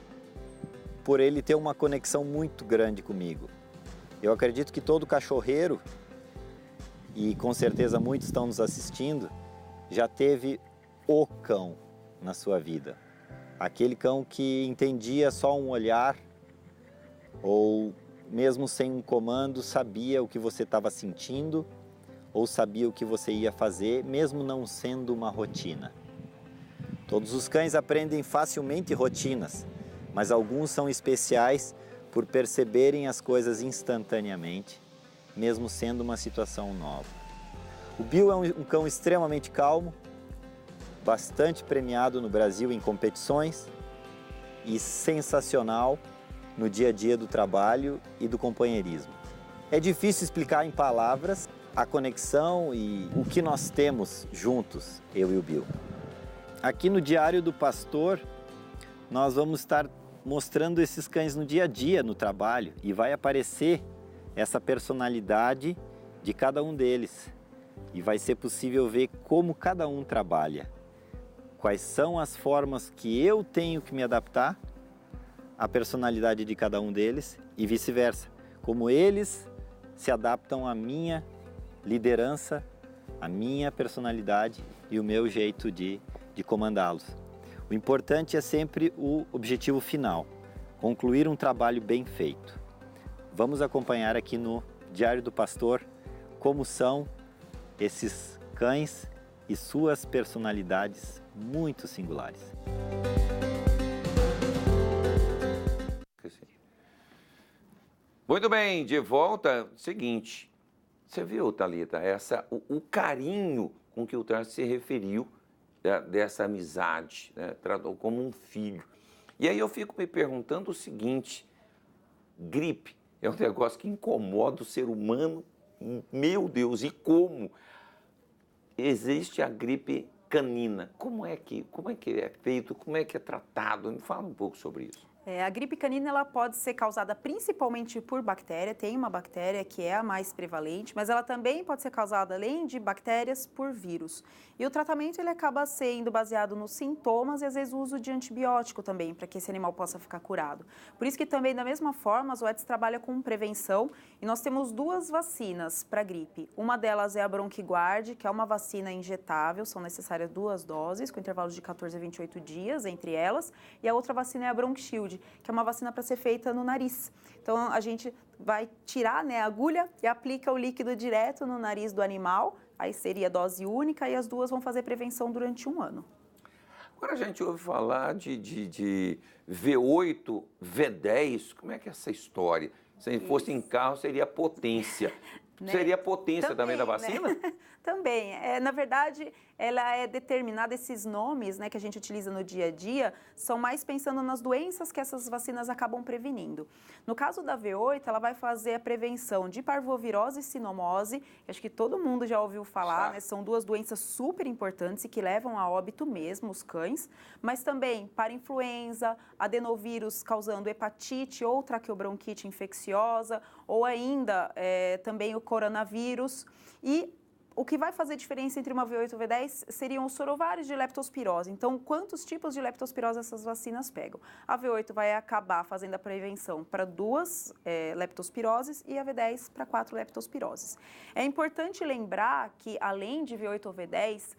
Speaker 5: por ele ter uma conexão muito grande comigo. Eu acredito que todo cachorreiro, e com certeza muitos estão nos assistindo, já teve o cão na sua vida. Aquele cão que entendia só um olhar, ou mesmo sem um comando, sabia o que você estava sentindo, ou sabia o que você ia fazer, mesmo não sendo uma rotina. Todos os cães aprendem facilmente rotinas, mas alguns são especiais por perceberem as coisas instantaneamente, mesmo sendo uma situação nova. O Bill é um cão extremamente calmo, bastante premiado no Brasil em competições e sensacional no dia a dia do trabalho e do companheirismo. É difícil explicar em palavras a conexão e o que nós temos juntos, eu e o Bill. Aqui no Diário do Pastor, nós vamos estar mostrando esses cães no dia a dia, no trabalho, e vai aparecer essa personalidade de cada um deles. E vai ser possível ver como cada um trabalha. Quais são as formas que eu tenho que me adaptar à personalidade de cada um deles e vice-versa. Como eles se adaptam à minha liderança, à minha personalidade e o meu jeito de comandá-los. O importante é sempre o objetivo final, concluir um trabalho bem feito. Vamos acompanhar aqui no Diário do Pastor como são esses cães e suas personalidades muito singulares.
Speaker 1: Muito bem, de volta. Seguinte, você viu, Thalita, o carinho com que o Tarso se referiu dessa amizade, né? Tratou como um filho. E aí eu fico me perguntando o seguinte, gripe é um negócio que incomoda o ser humano, meu Deus, e como? Existe a gripe canina. Como é que é feito? Como é que é tratado? Me fala um pouco sobre isso.
Speaker 2: A gripe canina ela pode ser causada principalmente por bactéria, tem uma bactéria que é a mais prevalente, mas ela também pode ser causada, além de bactérias, por vírus. E o tratamento ele acaba sendo baseado nos sintomas e às vezes o uso de antibiótico também, para que esse animal possa ficar curado. Por isso que também, da mesma forma, a Zoetis trabalha com prevenção e nós temos 2 vacinas para gripe. Uma delas é a Bronquiguard, que é uma vacina injetável, são necessárias 2 doses, com intervalos de 14 a 28 dias entre elas, e a outra vacina é a Bronxshield, que é uma vacina para ser feita no nariz. Então, a gente vai tirar, né, a agulha e aplica o líquido direto no nariz do animal, aí seria dose única e as 2 vão fazer prevenção durante 1 ano.
Speaker 1: Agora a gente ouve falar de V8, V10, como é que é essa história? Se fosse em carro, seria potência. Né? Seria a potência também da vacina?
Speaker 2: Né? Também. Na verdade, ela é determinada, esses nomes, né, que a gente utiliza no dia a dia, são mais pensando nas doenças que essas vacinas acabam prevenindo. No caso da V8, ela vai fazer a prevenção de parvovirose e sinomose, que acho que todo mundo já ouviu falar, né? São 2 doenças super importantes e que levam a óbito mesmo os cães, mas também para influenza, adenovírus causando hepatite ou traqueobronquite infecciosa, ou ainda também o coronavírus. E o que vai fazer diferença entre uma V8 e uma V10 seriam os sorovários de leptospirose. Então, quantos tipos de leptospirose essas vacinas pegam? A V8 vai acabar fazendo a prevenção para 2 leptospiroses e a V10 para 4 leptospiroses. É importante lembrar que, além de V8 ou V10,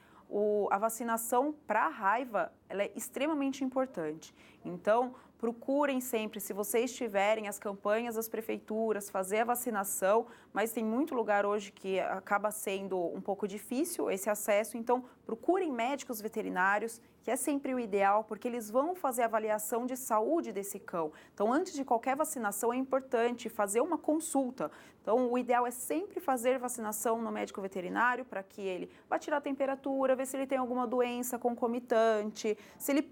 Speaker 2: a vacinação para a raiva ela é extremamente importante. Então, procurem sempre, se vocês tiverem as campanhas das prefeituras, fazer a vacinação, mas tem muito lugar hoje que acaba sendo um pouco difícil esse acesso, então procurem médicos veterinários, que é sempre o ideal, porque eles vão fazer a avaliação de saúde desse cão. Então, antes de qualquer vacinação, é importante fazer uma consulta. Então, o ideal é sempre fazer vacinação no médico veterinário, para que ele vá tirar a temperatura, ver se ele tem alguma doença concomitante, se ele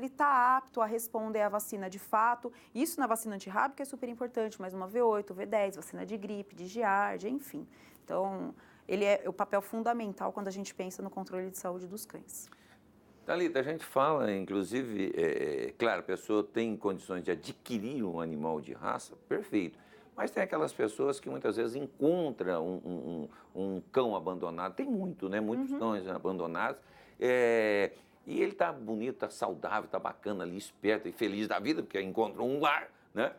Speaker 2: está apto a responder à vacina de fato. Isso na vacina antirrábica é super importante, mas uma V8, V10, vacina de gripe, de giardia, enfim. Então, ele é o papel fundamental quando a gente pensa no controle de saúde dos cães.
Speaker 1: Thalita, a gente fala, inclusive, claro, a pessoa tem condições de adquirir um animal de raça, perfeito, Mas tem aquelas pessoas que muitas vezes encontram um cão abandonado. Tem muito, né? Muitos cães abandonados. E ele está bonito, está saudável, está bacana ali, esperto e feliz da vida, porque encontrou um lar, né?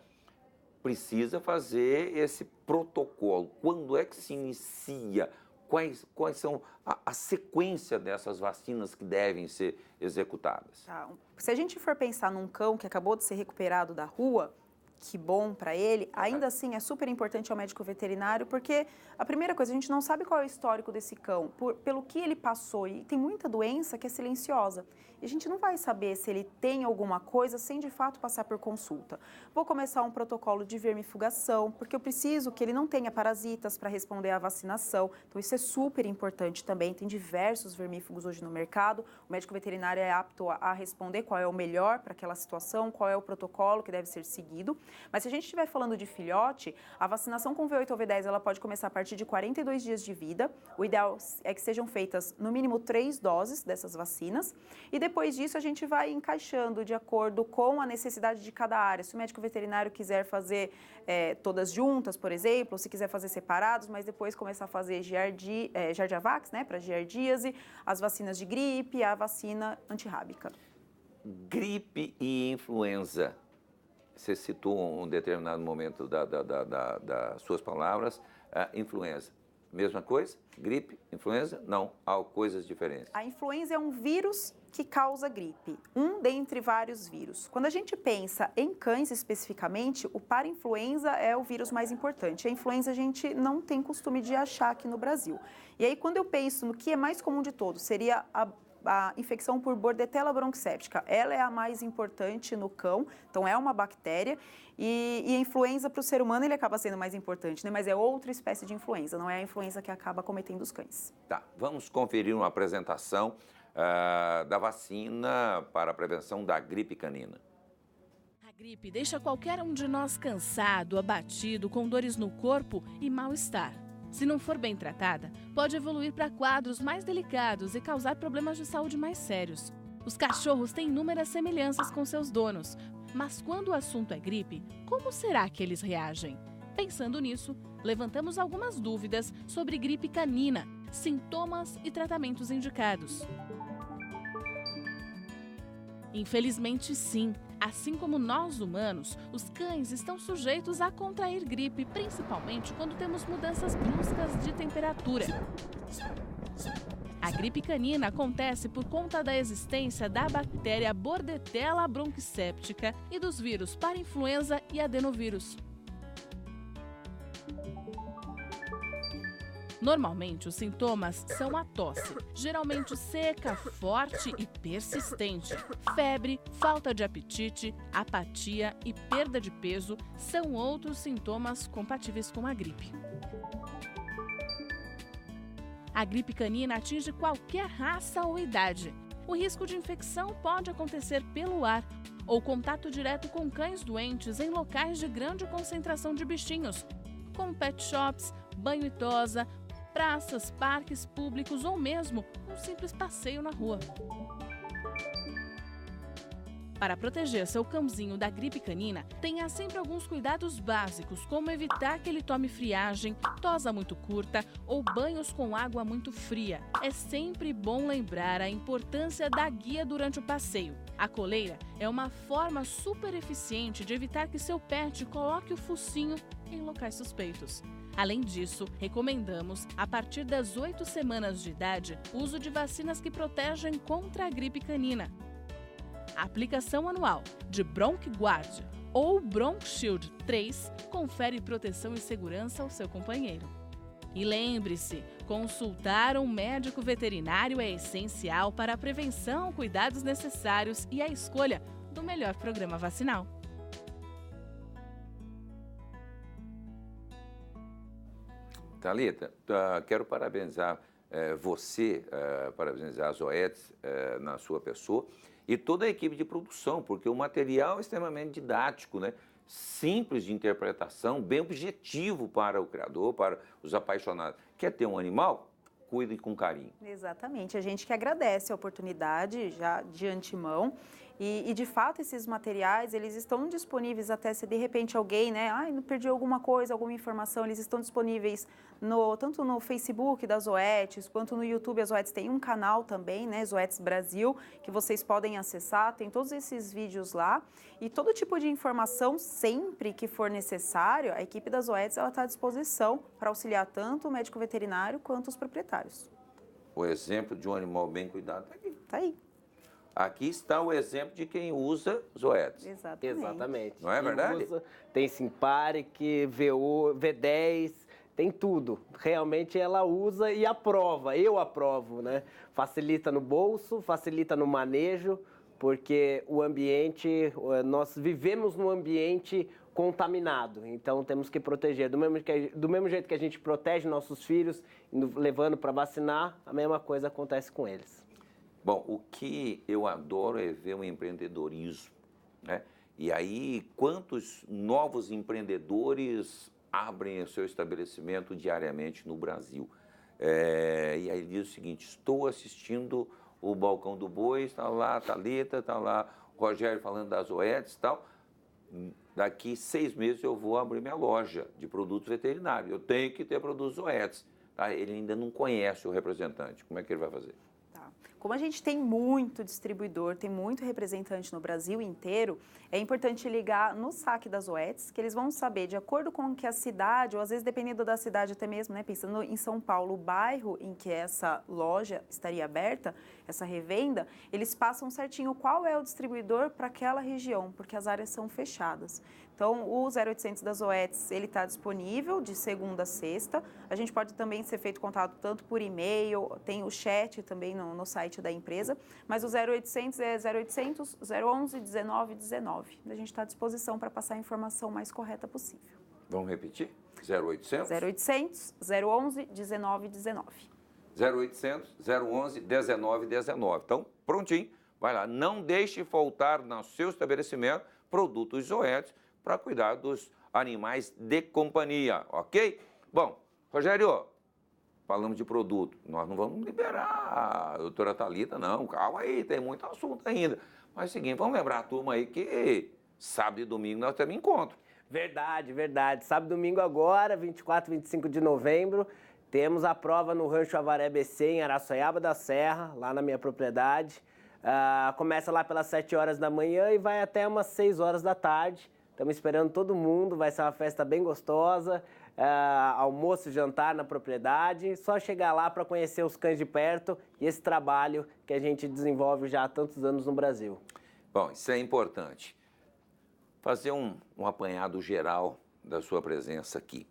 Speaker 1: Precisa fazer esse protocolo. Quando é que se inicia? Quais são a sequência dessas vacinas que devem ser executadas?
Speaker 2: Tá. Se a gente for pensar num cão que acabou de ser recuperado da rua, que bom para ele, ainda assim é super importante ao médico veterinário, porque a primeira coisa, a gente não sabe qual é o histórico desse cão, pelo que ele passou, e tem muita doença que é silenciosa. E a gente não vai saber se ele tem alguma coisa sem de fato passar por consulta. Vou começar um protocolo de vermifugação, porque eu preciso que ele não tenha parasitas para responder à vacinação. Então isso é super importante também. Tem diversos vermífugos hoje no mercado. O médico veterinário é apto a responder qual é o melhor para aquela situação, qual é o protocolo que deve ser seguido. Mas se a gente estiver falando de filhote, a vacinação com V8 ou V10 ela pode começar a partir de 42 dias de vida. O ideal é que sejam feitas no mínimo 3 doses dessas vacinas. E depois disso a gente vai encaixando de acordo com a necessidade de cada área. Se o médico veterinário quiser fazer todas juntas, por exemplo, ou se quiser fazer separados, mas depois começar a fazer Giardiavax, né, para giardíase, as vacinas de gripe, a vacina antirrábica.
Speaker 1: Gripe e influenza. Você citou um determinado momento das suas palavras, influenza. Mesma coisa? Gripe, influenza? Não, há coisas diferentes.
Speaker 2: A influenza é um vírus que causa gripe, um dentre vários vírus. Quando a gente pensa em cães especificamente, o parainfluenza é o vírus mais importante. A influenza a gente não tem costume de achar aqui no Brasil. E aí, quando eu penso no que é mais comum de todos, seria a infecção por Bordetella bronquicéptica. Ela é a mais importante no cão, então é uma bactéria. E a influenza para o ser humano ele acaba sendo mais importante, né? Mas é outra espécie de influenza, não é a influenza que acaba cometendo os cães.
Speaker 1: Tá, vamos conferir uma apresentação da vacina para a prevenção da gripe canina.
Speaker 7: A gripe deixa qualquer um de nós cansado, abatido, com dores no corpo e mal-estar. Se não for bem tratada, pode evoluir para quadros mais delicados e causar problemas de saúde mais sérios. Os cachorros têm inúmeras semelhanças com seus donos, mas quando o assunto é gripe, como será que eles reagem? Pensando nisso, levantamos algumas dúvidas sobre gripe canina, sintomas e tratamentos indicados. Infelizmente, sim. Assim como nós humanos, os cães estão sujeitos a contrair gripe, principalmente quando temos mudanças bruscas de temperatura. A gripe canina acontece por conta da existência da bactéria Bordetella bronquicéptica e dos vírus parainfluenza e adenovírus. Normalmente, os sintomas são a tosse, geralmente seca, forte e persistente. Febre, falta de apetite, apatia e perda de peso são outros sintomas compatíveis com a gripe. A gripe canina atinge qualquer raça ou idade. O risco de infecção pode acontecer pelo ar ou contato direto com cães doentes em locais de grande concentração de bichinhos, como pet shops, banho e tosa, praças, parques públicos ou mesmo um simples passeio na rua. Para proteger seu cãozinho da gripe canina, tenha sempre alguns cuidados básicos, como evitar que ele tome friagem, tosa muito curta ou banhos com água muito fria. É sempre bom lembrar a importância da guia durante o passeio. A coleira é uma forma super eficiente de evitar que seu pet coloque o focinho em locais suspeitos. Além disso, recomendamos, a partir das 8 semanas de idade, o uso de vacinas que protegem contra a gripe canina. A aplicação anual de BronchGuard ou BronchShield 3 confere proteção e segurança ao seu companheiro. E lembre-se, consultar um médico veterinário é essencial para a prevenção, cuidados necessários e a escolha do melhor programa vacinal.
Speaker 1: Thalita, quero parabenizar você, parabenizar a Zoetis na sua pessoa e toda a equipe de produção, porque o material é extremamente didático, né? Simples de interpretação, bem objetivo para o criador, para os apaixonados. Quer ter um animal? Cuide com carinho.
Speaker 2: Exatamente, a gente que agradece a oportunidade já de antemão E de fato, esses materiais, eles estão disponíveis até se de repente alguém, né, não perdi alguma coisa, alguma informação, eles estão disponíveis tanto no Facebook da Zoetis, quanto no YouTube. A Zoetis tem um canal também, né, Zoetis Brasil, que vocês podem acessar, tem todos esses vídeos lá. E todo tipo de informação, sempre que for necessário, a equipe da Zoetis está à disposição para auxiliar tanto o médico veterinário quanto os proprietários.
Speaker 1: O exemplo de um animal bem cuidado está aqui.
Speaker 2: Está aí.
Speaker 1: Aqui está o exemplo de quem usa Zoetis.
Speaker 3: Exatamente.
Speaker 1: Não é verdade?
Speaker 3: Usa, tem Simparic, V10, tem tudo. Realmente ela usa e aprova, eu aprovo, né? Facilita no bolso, facilita no manejo, porque o ambiente, nós vivemos num ambiente contaminado, então temos que proteger. Do mesmo jeito que a gente protege nossos filhos, levando para vacinar, a mesma coisa acontece com eles.
Speaker 1: Bom, o que eu adoro é ver o empreendedorismo, né? E aí, quantos novos empreendedores abrem o seu estabelecimento diariamente no Brasil? E aí ele diz o seguinte: estou assistindo o Balcão do Boi, está lá a Thalita, está lá o Rogério falando das Zoetis e tal. Daqui 6 meses eu vou abrir minha loja de produtos veterinários. Eu tenho que ter produtos Zoetis. Tá? Ele ainda não conhece o representante. Como é que ele vai fazer?
Speaker 2: Como a gente tem muito distribuidor, tem muito representante no Brasil inteiro, é importante ligar no saque das Zoetis, que eles vão saber, de acordo com que a cidade, ou às vezes dependendo da cidade até mesmo, né, pensando em São Paulo, o bairro em que essa loja estaria aberta, essa revenda, eles passam certinho qual é o distribuidor para aquela região, porque as áreas são fechadas. Então, o 0800 da Zoetis, ele está disponível de segunda a sexta. A gente pode também ser feito contato tanto por e-mail, tem o chat também no site da empresa, mas o 0800 é 0800 011 19 19. A gente está à disposição para passar a informação mais correta possível.
Speaker 1: Vamos repetir? 0800?
Speaker 2: 0800 011 19 19.
Speaker 1: 0800 011 19 19. Então, prontinho, vai lá. Não deixe faltar no seu estabelecimento produtos Zoetis para cuidar dos animais de companhia, ok? Bom, Rogério, falamos de produto, nós não vamos liberar a doutora Thalita, não, calma aí, tem muito assunto ainda. Mas é o seguinte, vamos lembrar a turma aí que sábado e domingo nós temos encontro.
Speaker 3: Verdade, verdade. Sábado e domingo agora, 24 e 25 de novembro, temos a prova no Rancho Avaré BC, em Araçoiaba da Serra, lá na minha propriedade. Começa lá pelas 7 horas da manhã e vai até umas 6 horas da tarde. Estamos esperando todo mundo, vai ser uma festa bem gostosa, almoço e jantar na propriedade. Só chegar lá para conhecer os cães de perto e esse trabalho que a gente desenvolve já há tantos anos no Brasil.
Speaker 1: Bom, isso é importante. Fazer um apanhado geral da sua presença aqui.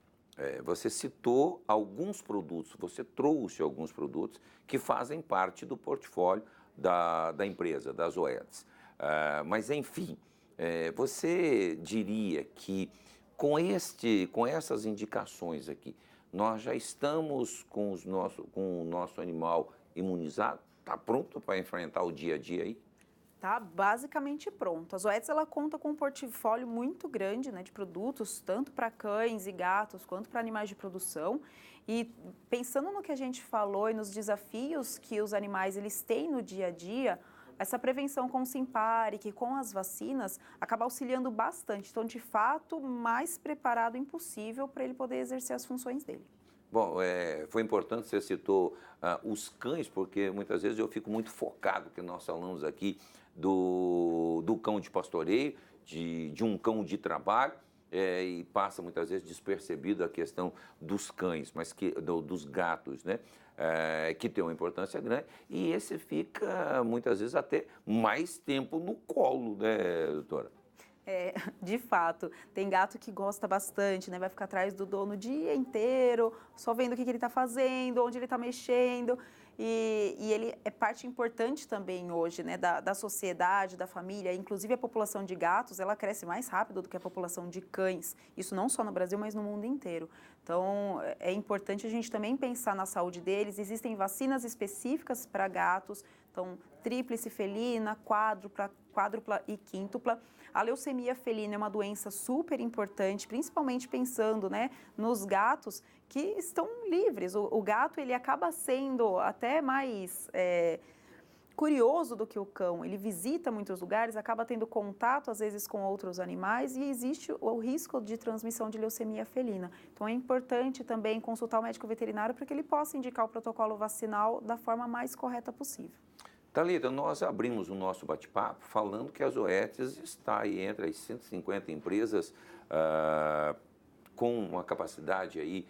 Speaker 1: Você citou alguns produtos, você trouxe alguns produtos que fazem parte do portfólio da empresa, da Zoetis. Mas, enfim, você diria que com essas indicações aqui, nós já estamos com o nosso animal imunizado? Está pronto para enfrentar o dia a dia aí?
Speaker 2: Está basicamente pronto. A Zoetis, ela conta com um portfólio muito grande, né, de produtos, tanto para cães e gatos, quanto para animais de produção. E pensando no que a gente falou e nos desafios que os animais eles têm no dia a dia, essa prevenção com o Simparic, com as vacinas, acaba auxiliando bastante. Então, de fato, mais preparado impossível para ele poder exercer as funções dele.
Speaker 1: Bom, foi importante você citou os cães, porque muitas vezes eu fico muito focado, que nós falamos aqui do cão de pastoreio, de um cão de trabalho, e passa muitas vezes despercebido a questão dos cães, mas dos gatos, né? Que tem uma importância grande, e esse fica muitas vezes até mais tempo no colo, né, doutora?
Speaker 2: De fato, tem gato que gosta bastante, né? Vai ficar atrás do dono o dia inteiro, só vendo o que ele está fazendo, onde ele está mexendo. E ele é parte importante também hoje, né, da sociedade, da família. Inclusive, a população de gatos, ela cresce mais rápido do que a população de cães. Isso não só no Brasil, mas no mundo inteiro. Então, é importante a gente também pensar na saúde deles. Existem vacinas específicas para gatos, então, tríplice felina, quádrupla e quíntupla. A leucemia felina é uma doença super importante, principalmente pensando, né, nos gatos que estão livres. O gato, ele acaba sendo até mais curioso do que o cão. Ele visita muitos lugares, acaba tendo contato, às vezes, com outros animais e existe o risco de transmissão de leucemia felina. Então, é importante também consultar o médico veterinário para que ele possa indicar o protocolo vacinal da forma mais correta possível.
Speaker 1: Thalita, nós abrimos o nosso bate-papo falando que a Zoetis está aí entre as 150 empresas com uma capacidade aí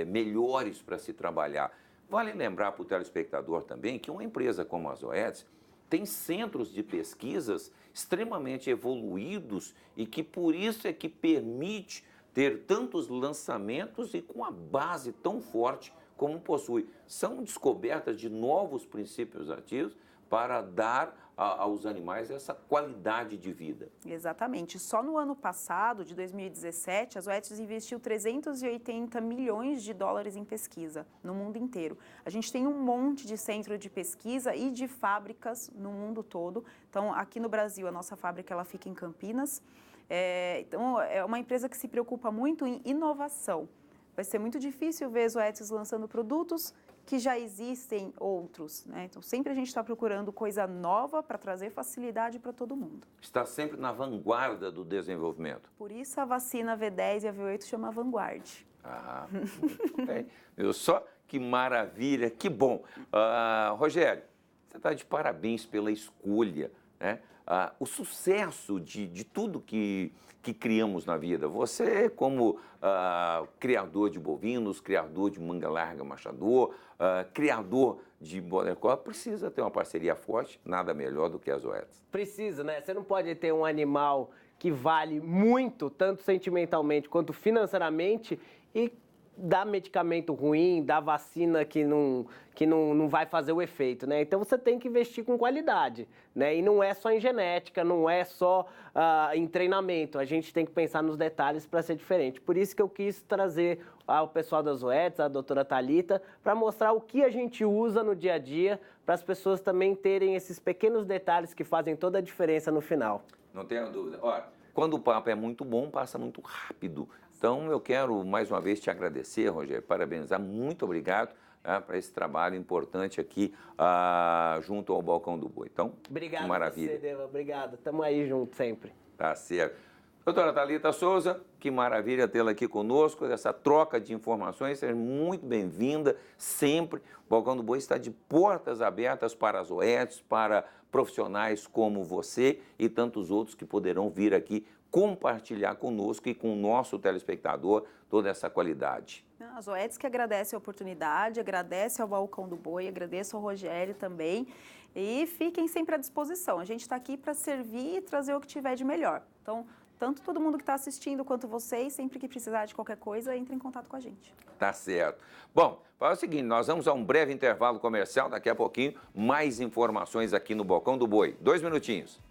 Speaker 1: melhores para se trabalhar. Vale lembrar para o telespectador também que uma empresa como a Zoetis tem centros de pesquisas extremamente evoluídos e que por isso é que permite ter tantos lançamentos e com a base tão forte como possui. São descobertas de novos princípios ativos para dar aos animais essa qualidade de vida.
Speaker 2: Exatamente. Só no ano passado, de 2017, a Zoetis investiu 380 milhões de dólares em pesquisa no mundo inteiro. A gente tem um monte de centro de pesquisa e de fábricas no mundo todo. Então, aqui no Brasil, a nossa fábrica ela fica em Campinas. Então, é uma empresa que se preocupa muito em inovação. Vai ser muito difícil ver a Zoetis lançando produtos que já existem outros, né? Então, sempre a gente está procurando coisa nova para trazer facilidade para todo mundo.
Speaker 1: Está sempre na vanguarda do desenvolvimento.
Speaker 2: Por isso a vacina V10 e a V8 chama Vanguard.
Speaker 1: Ah, muito bem. Só que maravilha, que bom. Rogério, você está de parabéns pela escolha, né? O sucesso de tudo que criamos na vida. Você, como criador de bovinos, criador de manga larga machador, criador de border collie, precisa ter uma parceria forte, nada melhor do que a Zoetis.
Speaker 3: Precisa, né? Você não pode ter um animal que vale muito, tanto sentimentalmente quanto financeiramente, e dá medicamento ruim, dá vacina que não vai fazer o efeito, né? Então você tem que investir com qualidade, né? E não é só em genética, não é só em treinamento. A gente tem que pensar nos detalhes para ser diferente. Por isso que eu quis trazer ao pessoal da Zoetis, a doutora Thalita, para mostrar o que a gente usa no dia a dia, para as pessoas também terem esses pequenos detalhes que fazem toda a diferença no final.
Speaker 1: Não tenho dúvida. Olha, quando o papo é muito bom, passa muito rápido. Então, eu quero mais uma vez te agradecer, Rogério, parabenizar, muito obrigado para esse trabalho importante aqui junto ao Balcão do Boi. Então,
Speaker 3: obrigado
Speaker 1: que maravilha.
Speaker 3: Você, Deva, obrigado. Estamos aí juntos sempre.
Speaker 1: Tá certo. Doutora Thalita Souza, que maravilha tê-la aqui conosco, essa troca de informações, seja muito bem-vinda sempre. O Balcão do Boi está de portas abertas para as Zoetis, para profissionais como você e tantos outros que poderão vir aqui compartilhar conosco e com o nosso telespectador toda essa qualidade.
Speaker 2: A Zoetis que agradece a oportunidade, agradece ao Balcão do Boi, agradeço ao Rogério também e fiquem sempre à disposição. A gente está aqui para servir e trazer o que tiver de melhor. Então, tanto todo mundo que está assistindo quanto vocês, sempre que precisar de qualquer coisa, entre em contato com a gente.
Speaker 1: Tá certo. Bom, faz o seguinte, nós vamos a um breve intervalo comercial, daqui a pouquinho, mais informações aqui no Balcão do Boi. 2 minutinhos.